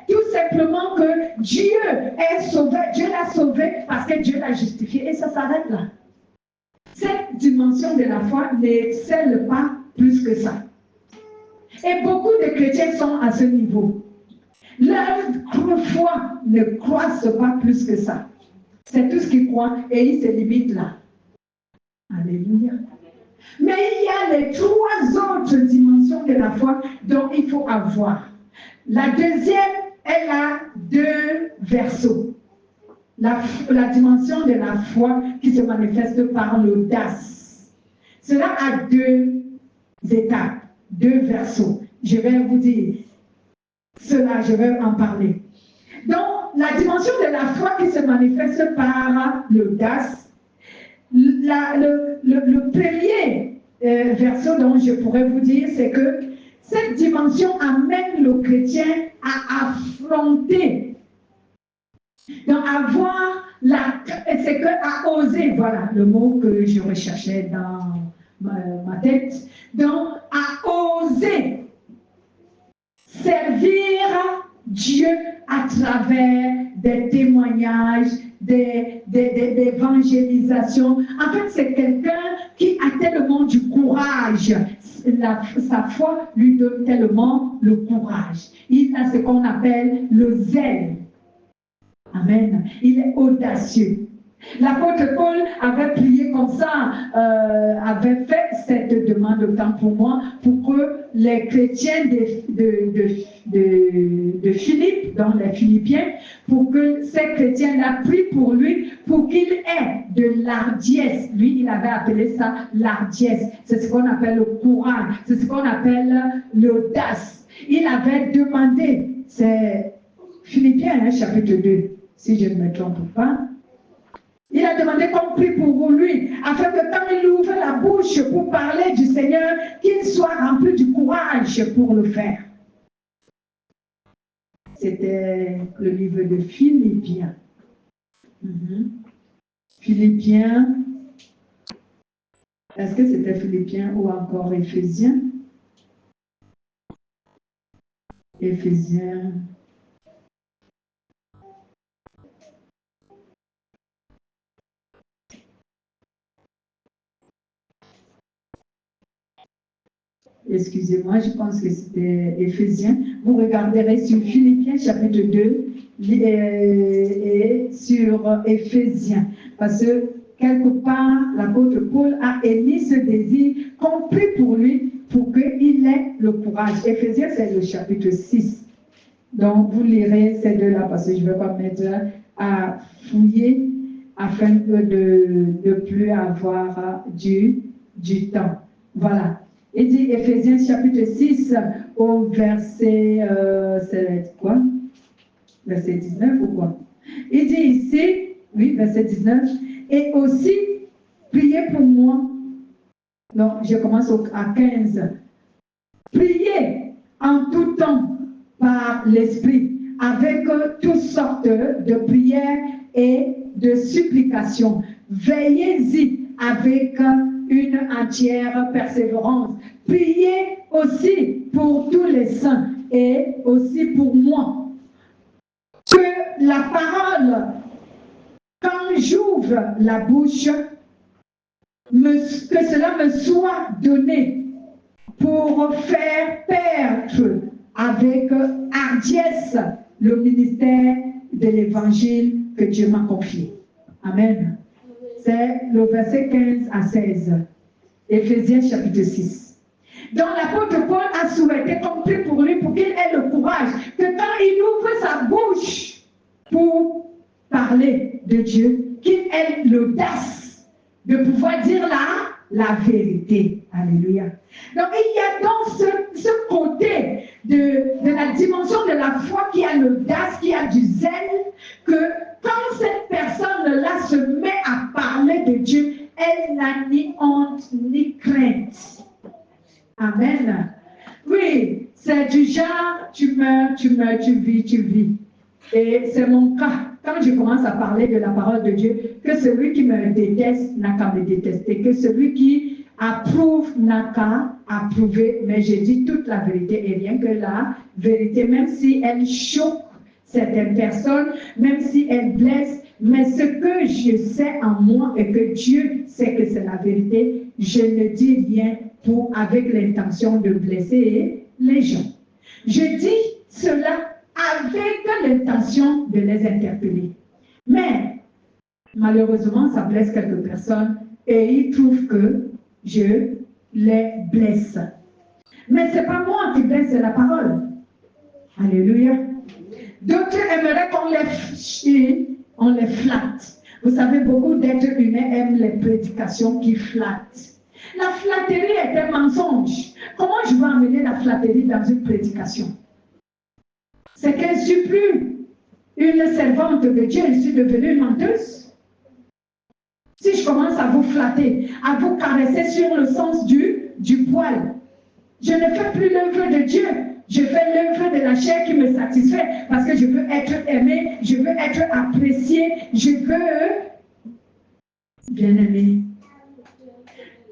tout simplement que Dieu est sauveur, Dieu l'a sauvé parce que Dieu l'a justifié et ça s'arrête là. Cette dimension de la foi n'excelle pas plus que ça. Et beaucoup de chrétiens sont à ce niveau. Leur foi ne croisse pas plus que ça. C'est tout ce qu'ils croient et ils se limitent là. Alléluia. Mais il y a les 3 autres dimensions de la foi dont il faut avoir. La deuxième, elle a 2 versos. La dimension de la foi qui se manifeste par l'audace. Cela a 2 étapes, 2 versos. Je vais vous dire cela, je vais en parler. Donc, la dimension de la foi qui se manifeste par l'audace, le premier verset dont je pourrais vous dire, c'est que cette dimension amène le chrétien à affronter, donc avoir c'est que à oser, voilà le mot que je recherchais dans ma tête, donc à oser servir Dieu à travers des témoignages, des évangélisations. En fait, c'est quelqu'un qui a tellement du courage. Sa foi lui donne tellement le courage. Il a ce qu'on appelle le zèle. Amen. Il est audacieux. L'apôtre Paul avait prié comme ça, avait fait cette demande autant pour moi, pour que les chrétiens de Philippe, dans les Philippiens, pour que ces chrétiens-là prient pour lui, pour qu'il ait de l'ardiesse. Lui, il avait appelé ça l'ardiesse. C'est ce qu'on appelle le courage, c'est ce qu'on appelle l'audace. Il avait demandé, c'est Philippiens, chapitre 2, si je ne me trompe pas. Il a demandé qu'on prie pour lui, afin que quand il ouvre la bouche pour parler du Seigneur, qu'il soit rempli du courage pour le faire. C'était le livre de Philippiens. Philippiens. Est-ce que c'était Philippiens ou encore Éphésiens? Éphésiens. Excusez-moi, je pense que c'était Éphésiens. Vous regarderez sur Philippiens chapitre 2 et sur Éphésiens. Parce que quelque part, l'apôtre Paul a émis ce désir, qu'on prie pour lui, pour qu'il ait le courage. Éphésiens, c'est le chapitre 6. Donc, vous lirez ces deux-là, parce que je ne vais pas me mettre à fouiller afin de plus avoir du temps. Voilà. Il dit Éphésiens chapitre 6 au verset, c'est quoi? Verset 19 ou quoi? Il dit ici, oui, verset 19, et aussi, priez pour moi. Non, je commence à 15. Priez en tout temps par l'Esprit, avec toutes sortes de prières et de supplications. Veillez-y avec une entière persévérance. Priez aussi pour tous les saints et aussi pour moi. Que la parole, quand j'ouvre la bouche, que cela me soit donné pour faire perdre avec hardiesse le ministère de l'évangile que Dieu m'a confié. Amen. C'est le verset 15 à 16. Éphésiens chapitre 6. Donc l'apôtre Paul a souhaité qu'on prie pour lui, pour qu'il ait le courage, que quand il ouvre sa bouche pour parler de Dieu, qu'il ait l'audace de pouvoir dire la vérité. Alléluia. Donc il y a donc ce côté de la dimension de la foi qui a l'audace, qui a du zèle, que quand cette personne-là se met à parler de Dieu, elle n'a ni honte ni crainte. Amen. Oui, c'est du genre, tu meurs, tu vis, tu vis. Et c'est mon cas. Quand je commence à parler de la parole de Dieu, que celui qui me déteste n'a qu'à me détester, que celui qui approuve n'a qu'à approuver, mais je dis toute la vérité et rien que la vérité, même si elle choque certaines personnes, même si elle blesse, mais ce que je sais en moi et que Dieu sait que c'est la vérité, je ne dis rien avec l'intention de blesser les gens. Je dis cela avec l'intention de les interpeller. Mais malheureusement, ça blesse quelques personnes et ils trouvent que je les blesse. Mais ce n'est pas moi qui blesse, c'est la parole. Alléluia. D'autres aimeraient qu'on les flatte. Vous savez, beaucoup d'êtres humains aiment les prédications qui flattent. La flatterie est un mensonge. Comment je vais amener la flatterie dans une prédication? C'est qu'elle supplie une servante de Dieu, je suis devenue une menteuse. Si je commence à vous flatter, à vous caresser sur le sens du poil, je ne fais plus l'œuvre de Dieu. Je fais l'œuvre de la chair qui me satisfait parce que je veux être aimé, je veux être apprécié, je veux bien aimé.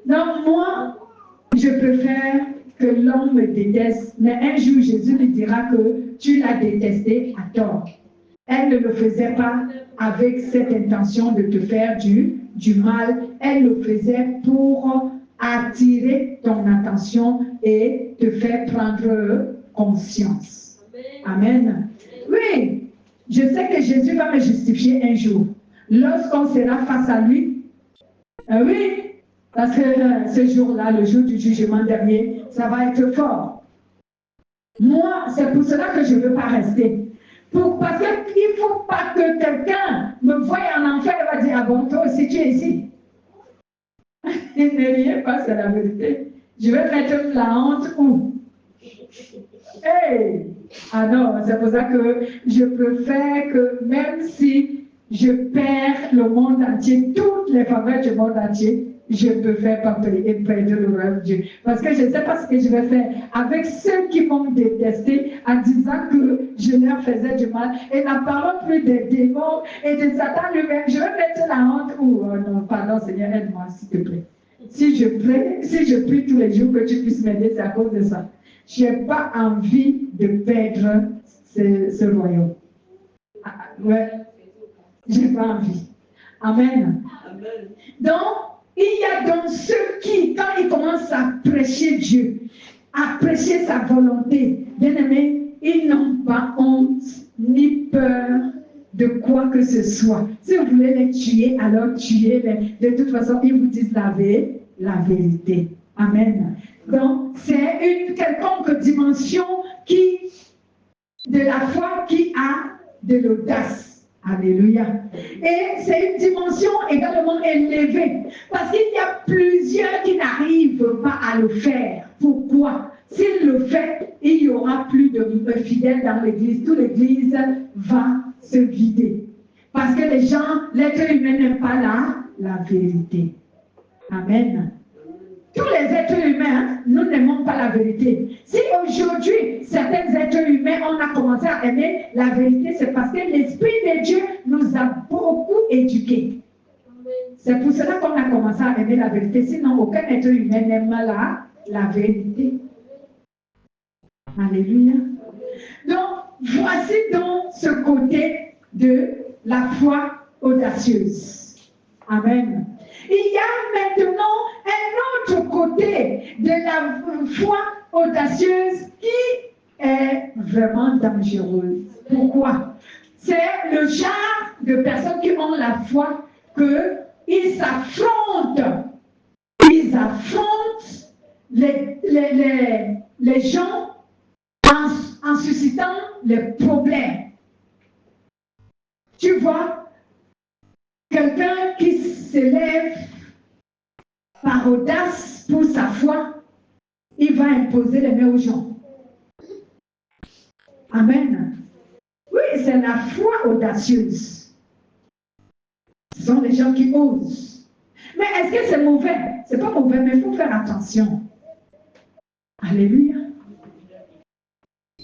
Donc moi, je préfère que l'homme me déteste, mais un jour Jésus lui dira que tu l'as détesté à tort. Elle ne le faisait pas avec cette intention de te faire du mal, elle le faisait pour attirer ton attention et te faire prendre conscience. Amen. Oui, je sais que Jésus va me justifier un jour. Lorsqu'on sera face à lui, oui, parce que ce jour-là, le jour du jugement dernier, ça va être fort. Moi, c'est pour cela que je ne veux pas rester. Parce qu'il ne faut pas que quelqu'un me voie en enfer et va dire, ah bon, toi aussi tu es ici. Il ne rien pas, c'est la vérité. Je vais mettre la honte où? Hey! Ah non, c'est pour ça que je préfère que même si je perds le monde entier, toutes les faveurs du monde entier, je préfère pas payer et perdre le rêve de Dieu. Parce que je ne sais pas ce que je vais faire avec ceux qui vont me détester en disant que je leur faisais du mal. Et n'en parlons plus des démons et de Satan lui-même. Je vais mettre la honte où? Oh non, pardon Seigneur, aide-moi s'il te plaît. Si je prie tous les jours que tu puisses m'aider, c'est à cause de ça. Je n'ai pas envie de perdre ce royaume. Ouais, je n'ai pas envie. Amen. Amen. Donc, il y a donc ceux qui, quand ils commencent à prêcher Dieu, à prêcher sa volonté, bien aimé, ils n'ont pas honte ni peur de quoi que ce soit. Si vous voulez les tuer, alors tuez-les. De toute façon, ils vous disent la vérité. Amen. Donc, c'est une quelconque dimension de la foi qui a de l'audace. Alléluia. Et c'est une dimension également élevée. Parce qu'il y a plusieurs qui n'arrivent pas à le faire. Pourquoi? S'il le fait, il n'y aura plus de fidèles dans l'église. Toute l'église va se vider. Parce que les gens, l'être humain n'aime pas la vérité. Amen. Tous les êtres humains, nous n'aimons pas la vérité. Si aujourd'hui, certains êtres humains, on a commencé à aimer la vérité, c'est parce que l'Esprit de Dieu nous a beaucoup éduqués. C'est pour cela qu'on a commencé à aimer la vérité. Sinon, aucun être humain n'aime la vérité. Alléluia. Donc, voici donc ce côté de la foi audacieuse. Amen. Il y a maintenant un autre côté de la foi audacieuse qui est vraiment dangereuse. Pourquoi? C'est le genre de personnes qui ont la foi qu'ils s'affrontent. Ils affrontent les gens en suscitant les problèmes. Tu vois, quelqu'un qui s'élève par audace pour sa foi, il va imposer les mains aux gens. Amen. Oui, c'est la foi audacieuse. Ce sont les gens qui osent. Mais est-ce que c'est mauvais? C'est pas mauvais, mais il faut faire attention. Alléluia.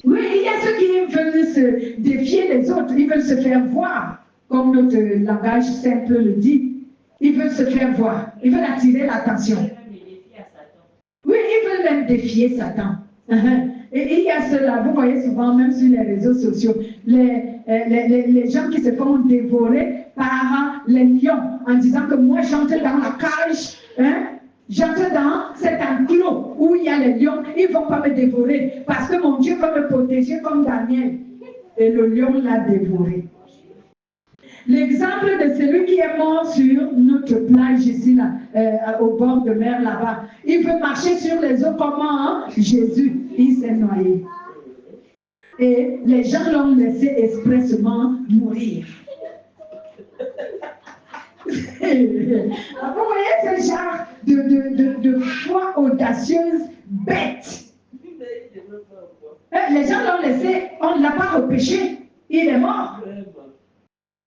Oui, il y a ceux qui veulent se défier les autres, ils veulent se faire voir, comme notre langage simple le dit. Ils veulent se faire voir, ils veulent attirer l'attention. Oui, ils veulent même défier Satan. Et il y a cela, vous voyez souvent, même sur les réseaux sociaux, les gens qui se font dévorer par les lions en disant que moi j'entre dans la cage, j'entre dans cet enclos où il y a les lions, ils ne vont pas me dévorer parce que mon Dieu va me protéger comme Daniel. Et le lion l'a dévoré. L'exemple de celui qui est mort sur notre plage ici, là, au bord de mer là-bas. Il veut marcher sur les eaux comment Jésus, il s'est noyé. Et les gens l'ont laissé expressément mourir. Vous voyez ce genre de foi audacieuse bête. Les gens l'ont laissé, on ne l'a pas repêché, il est mort.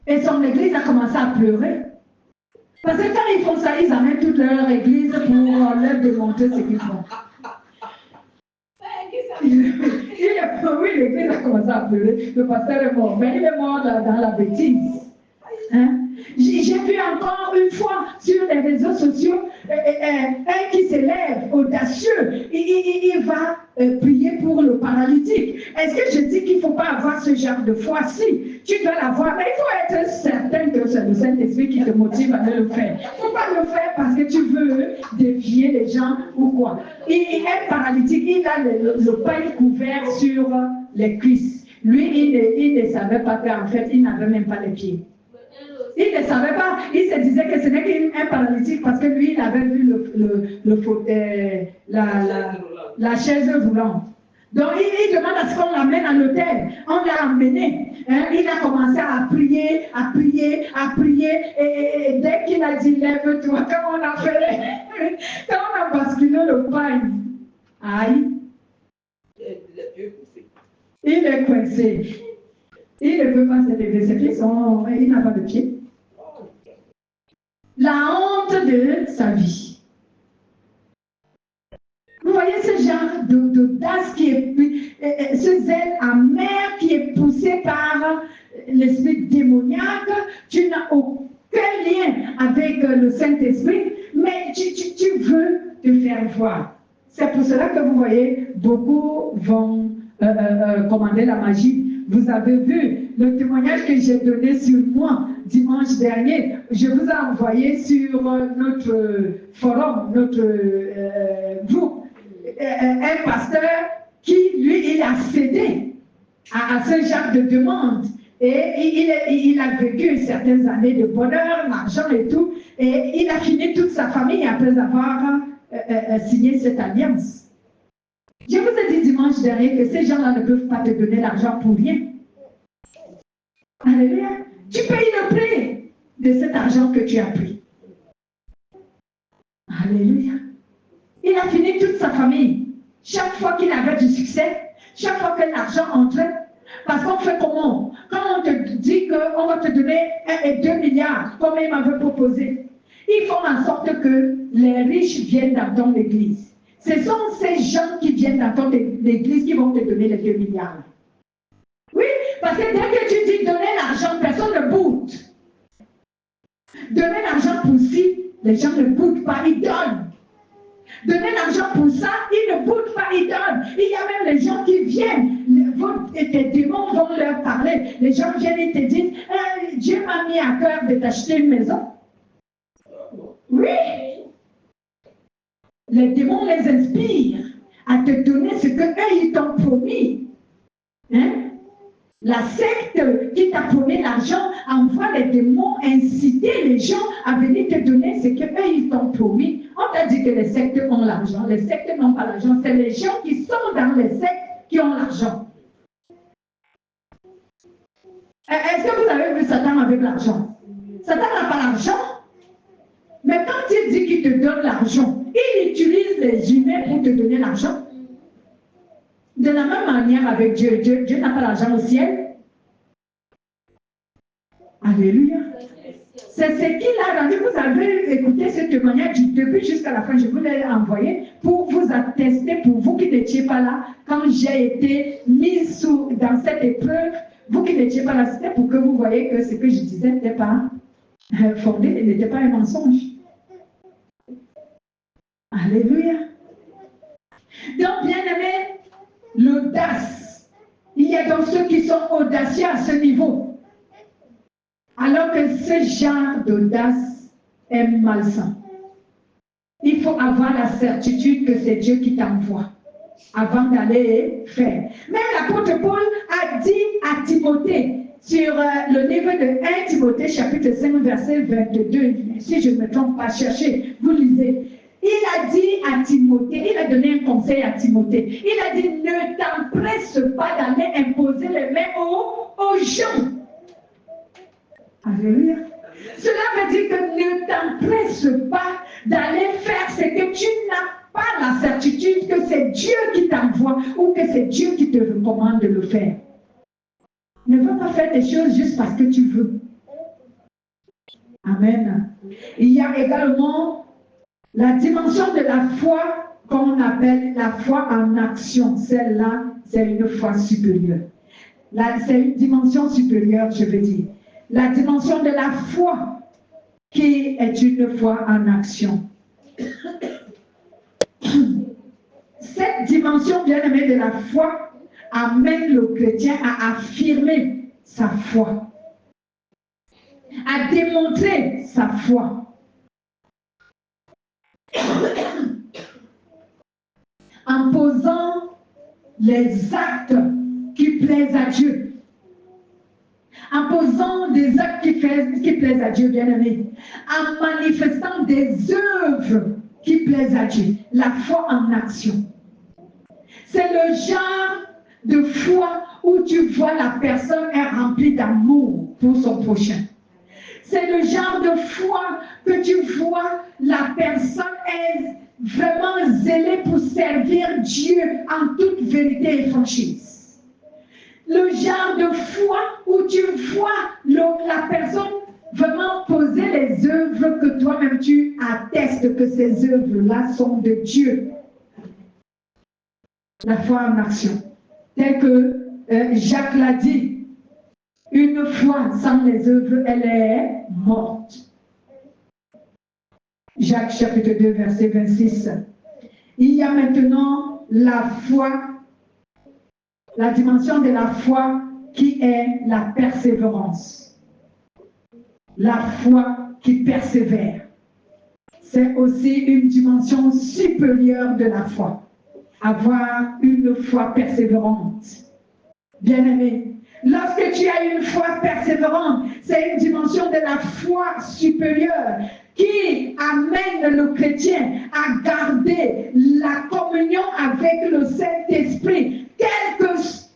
Et son église a commencé à pleurer. Parce que quand ils font ça, ils amènent toute leur église pour leur démontrer ce qu'ils font. Oui, l'église a commencé à pleurer. Le pasteur est mort. Mais il est mort dans la bêtise. Hein? J'ai vu encore une fois sur les réseaux sociaux un qui s'élève audacieux. Il va prier pour le paralytique. Est-ce que je dis qu'il ne faut pas avoir ce genre de foi? Si, tu dois l'avoir, mais il faut être certain que c'est le Saint-Esprit qui te motive à le faire. Il ne faut pas le faire parce que tu veux défier les gens ou quoi. Il est paralytique, il a le pain couvert sur les cuisses. Lui, il ne savait pas qu'en fait, il n'avait même pas les pieds. Il ne savait pas, il se disait que ce n'est qu'un paralytique parce que lui, il avait vu la chaise roulante. Donc, il demande à ce qu'on l'amène à l'hôtel. On l'a amené. Hein, il a commencé à prier, à prier, à prier. Et dès qu'il a dit, lève-toi, quand on a fait, quand on a basculé le pain, aïe, il est coincé. Il ne peut pas se lever. Ses pieds il n'a pas de pieds. La honte de sa vie. Vous voyez ce genre d'audace qui est, ce zèle amer qui est poussé par l'esprit démoniaque. Tu n'as aucun lien avec le Saint-Esprit, mais tu veux te faire voir. C'est pour cela que vous voyez, beaucoup vont commander la magie. Vous avez vu le témoignage que j'ai donné sur moi dimanche dernier. Je vous ai envoyé sur notre forum, notre groupe, un pasteur qui, lui, il a cédé à ce genre de demande. Et il a vécu certaines années de bonheur, l'argent et tout. Et il a fini toute sa famille après avoir signé cette alliance. Je vous ai dit dimanche dernier que ces gens-là ne peuvent pas te donner l'argent pour rien. Alléluia. Tu payes le prix de cet argent que tu as pris. Alléluia. Il a fini toute sa famille. Chaque fois qu'il avait du succès, chaque fois que l'argent entrait, parce qu'on fait comment? Quand on te dit qu'on va te donner 1 et 2 milliards, comme il m'avait proposé, ils font en sorte que les riches viennent dans ton église. Ce sont ces gens qui viennent dans ton église qui vont te donner les 2 milliards. Oui, parce que dès que tu dis donner l'argent, personne ne boude. Donner l'argent pour ci, les gens ne boudent pas, ils donnent. Donner l'argent pour ça, ils ne boudent pas, ils donnent. Il y a même les gens qui viennent, tes démons vont leur parler. Les gens viennent et te disent, Dieu m'a mis à cœur de t'acheter une maison. Oui. Les démons les inspirent à te donner ce qu'eux, ils t'ont promis. Hein? La secte qui t'a promis l'argent envoie les démons inciter les gens à venir te donner ce qu'eux, ils t'ont promis. On t'a dit que les sectes ont l'argent. Les sectes n'ont pas l'argent. C'est les gens qui sont dans les sectes qui ont l'argent. Est-ce que vous avez vu Satan avec l'argent? Satan n'a pas l'argent. Mais quand il dit qu'il te donne l'argent, il utilise les humains pour te donner l'argent. De la même manière avec Dieu. Dieu n'a pas l'argent au ciel. Alléluia. C'est ce qu'il a rendu. Vous avez écouté ce témoignage du début jusqu'à la fin. Je vous l'ai envoyé pour vous attester, pour vous qui n'étiez pas là, quand j'ai été mise dans cette épreuve. Vous qui n'étiez pas là, c'était pour que vous voyez que ce que je disais n'était pas fondé, il n'était pas un mensonge. Alléluia. Donc, bien aimé, l'audace. Il y a donc ceux qui sont audacieux à ce niveau. Alors que ce genre d'audace est malsain. Il faut avoir la certitude que c'est Dieu qui t'envoie avant d'aller faire. Même l'apôtre Paul a dit à Timothée, sur le niveau de 1 Timothée, chapitre 5, verset 22, si je ne me trompe pas, cherchez, vous lisez. Il a dit à Timothée, il a donné un conseil à Timothée. Il a dit, ne t'empresse pas d'aller imposer les mains aux gens. Alléluia. Cela veut dire que ne t'empresse pas d'aller faire ce que tu n'as pas la certitude que c'est Dieu qui t'envoie ou que c'est Dieu qui te recommande de le faire. Ne va pas faire des choses juste parce que tu veux. Amen. Il y a également la dimension de la foi qu'on appelle la foi en action. Celle-là, c'est une foi supérieure. C'est une dimension supérieure, je veux dire. La dimension de la foi qui est une foi en action. Cette dimension bien-aimée de la foi amène le chrétien à affirmer sa foi, à démontrer sa foi. En posant les actes qui plaisent à Dieu. En posant des actes qui plaisent à Dieu, bien-aimé. En manifestant des œuvres qui plaisent à Dieu. La foi en action. C'est le genre de foi où tu vois la personne est remplie d'amour pour son prochain. C'est le genre de foi que tu vois la personne est vraiment zélée pour servir Dieu en toute vérité et franchise. Le genre de foi où tu vois la personne vraiment poser les œuvres que toi-même tu attestes que ces œuvres-là sont de Dieu. La foi en action. Tel que Jacques l'a dit, une foi sans les œuvres, elle est morte. Jacques chapitre 2, verset 26. Il y a maintenant la foi, la dimension de la foi qui est la persévérance. La foi qui persévère. C'est aussi une dimension supérieure de la foi. Avoir une foi persévérante. Bien-aimé, lorsque tu as une foi persévérante, c'est une dimension de la foi supérieure qui amène le chrétien à garder la communion avec le Saint-Esprit,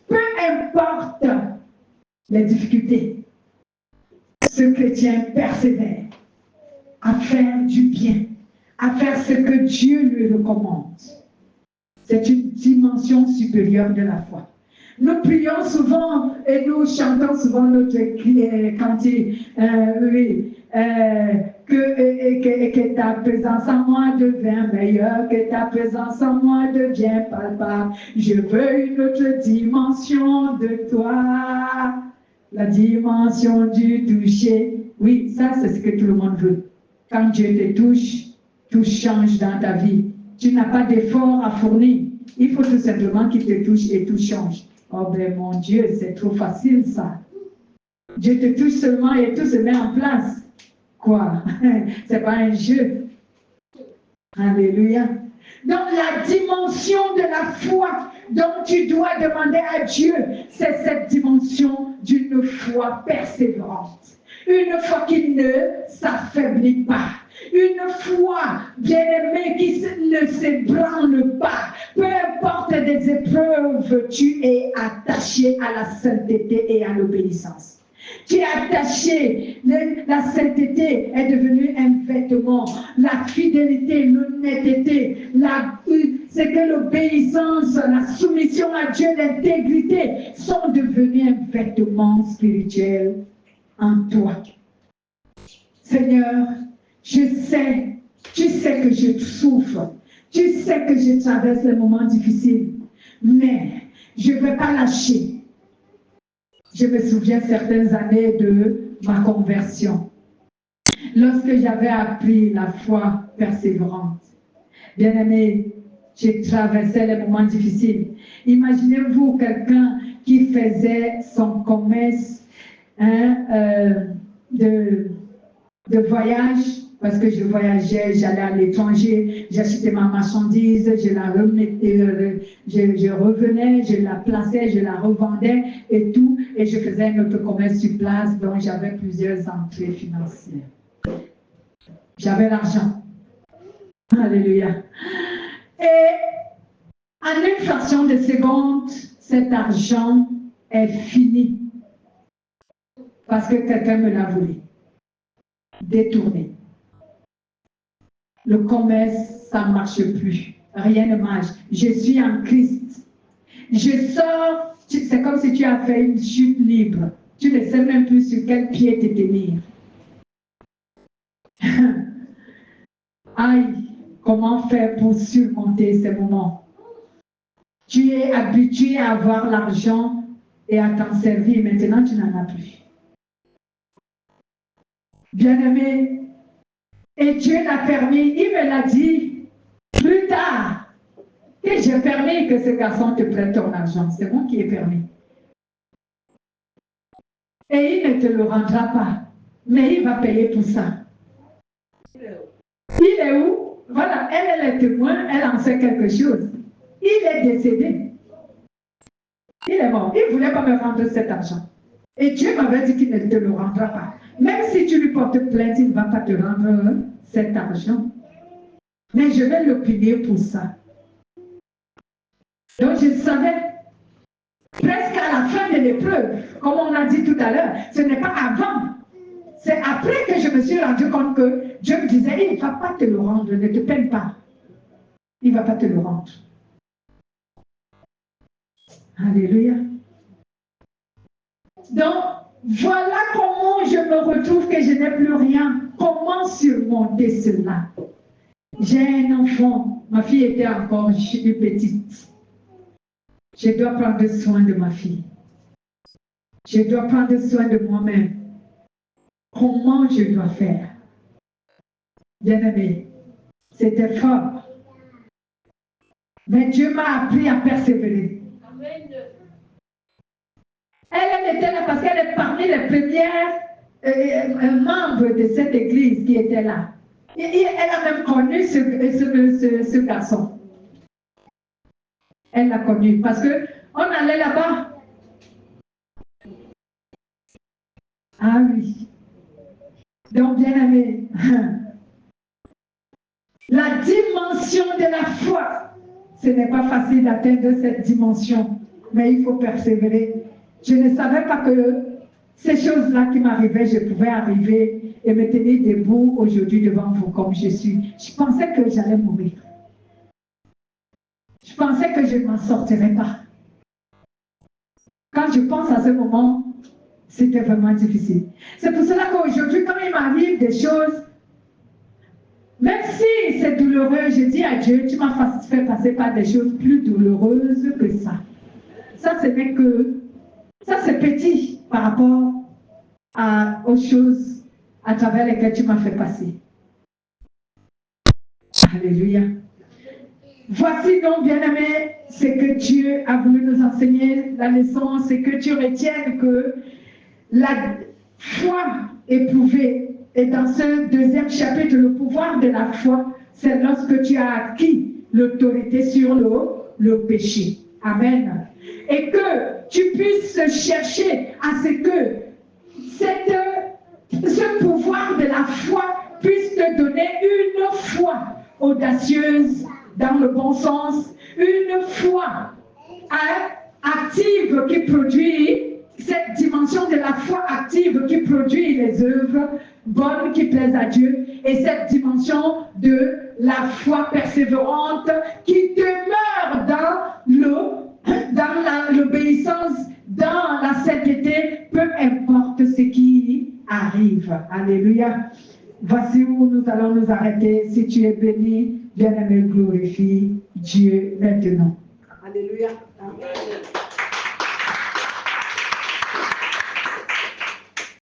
peu importe les difficultés. Ce chrétien persévère à faire du bien, à faire ce que Dieu lui recommande. C'est une dimension supérieure de la foi. Nous prions souvent et nous chantons souvent notre cantique, que ta présence en moi devient meilleure, que ta présence en moi devient palpable. Je veux une autre dimension de toi, la dimension du toucher. Oui, ça c'est ce que tout le monde veut. Quand Dieu te touche, tout change dans ta vie. Tu n'as pas d'effort à fournir. Il faut tout simplement qu'il te touche et tout change. Oh ben mon Dieu, c'est trop facile ça. Dieu te touche seulement et tout se met en place. Quoi? C'est pas un jeu. Alléluia. Donc la dimension de la foi dont tu dois demander à Dieu, c'est cette dimension d'une foi persévérante. Une foi qui ne s'affaiblit pas. Une foi bien-aimée qui ne s'ébranle pas. Peu importe des épreuves, tu es attaché à la sainteté et à l'obéissance. Tu es attaché, la sainteté est devenue un vêtement, la fidélité, l'honnêteté, c'est que l'obéissance, la soumission à Dieu, l'intégrité sont devenus un vêtement spirituel en toi. Seigneur, tu sais que je souffre, tu sais que je traverse les moments difficiles, mais je ne vais pas lâcher. Je me souviens certaines années de ma conversion. Lorsque j'avais appris la foi persévérante, bien-aimé, j'ai traversé les moments difficiles. Imaginez-vous quelqu'un qui faisait son commerce de voyage, parce que je voyageais, j'allais à l'étranger, j'achetais ma marchandise, je la remettais, je revenais, je la plaçais, je la revendais et tout, et je faisais un autre commerce sur place, donc j'avais plusieurs entrées financières. J'avais l'argent. Alléluia. Et en une fraction de seconde, cet argent est fini parce que quelqu'un me l'a volé, détourné. Le commerce, ça ne marche plus. Rien ne marche. Je suis en Christ. Je sors, c'est comme si tu as fait une chute libre. Tu ne sais même plus sur quel pied te tenir. Aïe, comment faire pour surmonter ces moments? Tu es habitué à avoir l'argent et à t'en servir. Maintenant, tu n'en as plus. Bien-aimé, et Dieu l'a permis, il me l'a dit plus tard, que j'ai permis que ce garçon te prête ton argent. C'est moi qui ai permis. Et il ne te le rendra pas. Mais il va payer pour ça. Il est où? Voilà, elle est témoin, elle en sait quelque chose. Il est décédé. Il est mort. Il ne voulait pas me rendre cet argent. Et Dieu m'avait dit qu'il ne te le rendra pas. Même si tu lui portes plainte, il ne va pas te rendre cet argent. Mais je vais le punir pour ça. Donc je savais, presque à la fin de l'épreuve, comme on a dit tout à l'heure, ce n'est pas avant. C'est après que je me suis rendu compte que Dieu me disait, il ne va pas te le rendre, ne te peine pas. Il ne va pas te le rendre. Alléluia. Donc, voilà comment je me retrouve que je n'ai plus rien. Comment surmonter cela? J'ai un enfant. Ma fille était encore petite. Je dois prendre soin de ma fille. Je dois prendre soin de moi-même. Comment je dois faire? Bien-aimé, c'était fort. Mais Dieu m'a appris à persévérer. Elle était là parce qu'elle est parmi les premières membres de cette église qui était là. Et elle a même connu ce garçon. Elle l'a connu parce qu'on allait là-bas. Ah oui. Donc, bien aimé, la dimension de la foi, ce n'est pas facile d'atteindre cette dimension, mais il faut persévérer. Je ne savais pas que ces choses-là qui m'arrivaient, je pouvais arriver et me tenir debout aujourd'hui devant vous comme je suis. Je pensais que j'allais mourir. Je pensais que je ne m'en sortirais pas. Quand je pense à ce moment, c'était vraiment difficile. C'est pour cela qu'aujourd'hui, quand il m'arrive des choses, même si c'est douloureux, je dis à Dieu, tu m'as fait passer par des choses plus douloureuses que ça. Ça, ce n'est que... Ça, c'est petit par rapport aux choses à travers lesquelles tu m'as fait passer. Alléluia. Voici donc, bien-aimés, ce que Dieu a voulu nous enseigner. La leçon, c'est que tu retiennes que la foi éprouvée, et dans ce deuxième chapitre, le pouvoir de la foi, c'est lorsque tu as acquis l'autorité sur le péché. Amen. Et que tu puisses chercher à ce que ce pouvoir de la foi puisse te donner une foi audacieuse, dans le bon sens, une foi active qui produit cette dimension de la foi active qui produit les œuvres bonnes qui plaisent à Dieu, et cette dimension de la foi persévérante qui demeure dans l'obéissance, dans la sainteté, peu importe ce qui arrive. Alléluia. Voici où nous allons nous arrêter. Si tu es béni, bien-aimé, glorifie Dieu maintenant. Alléluia. Amen.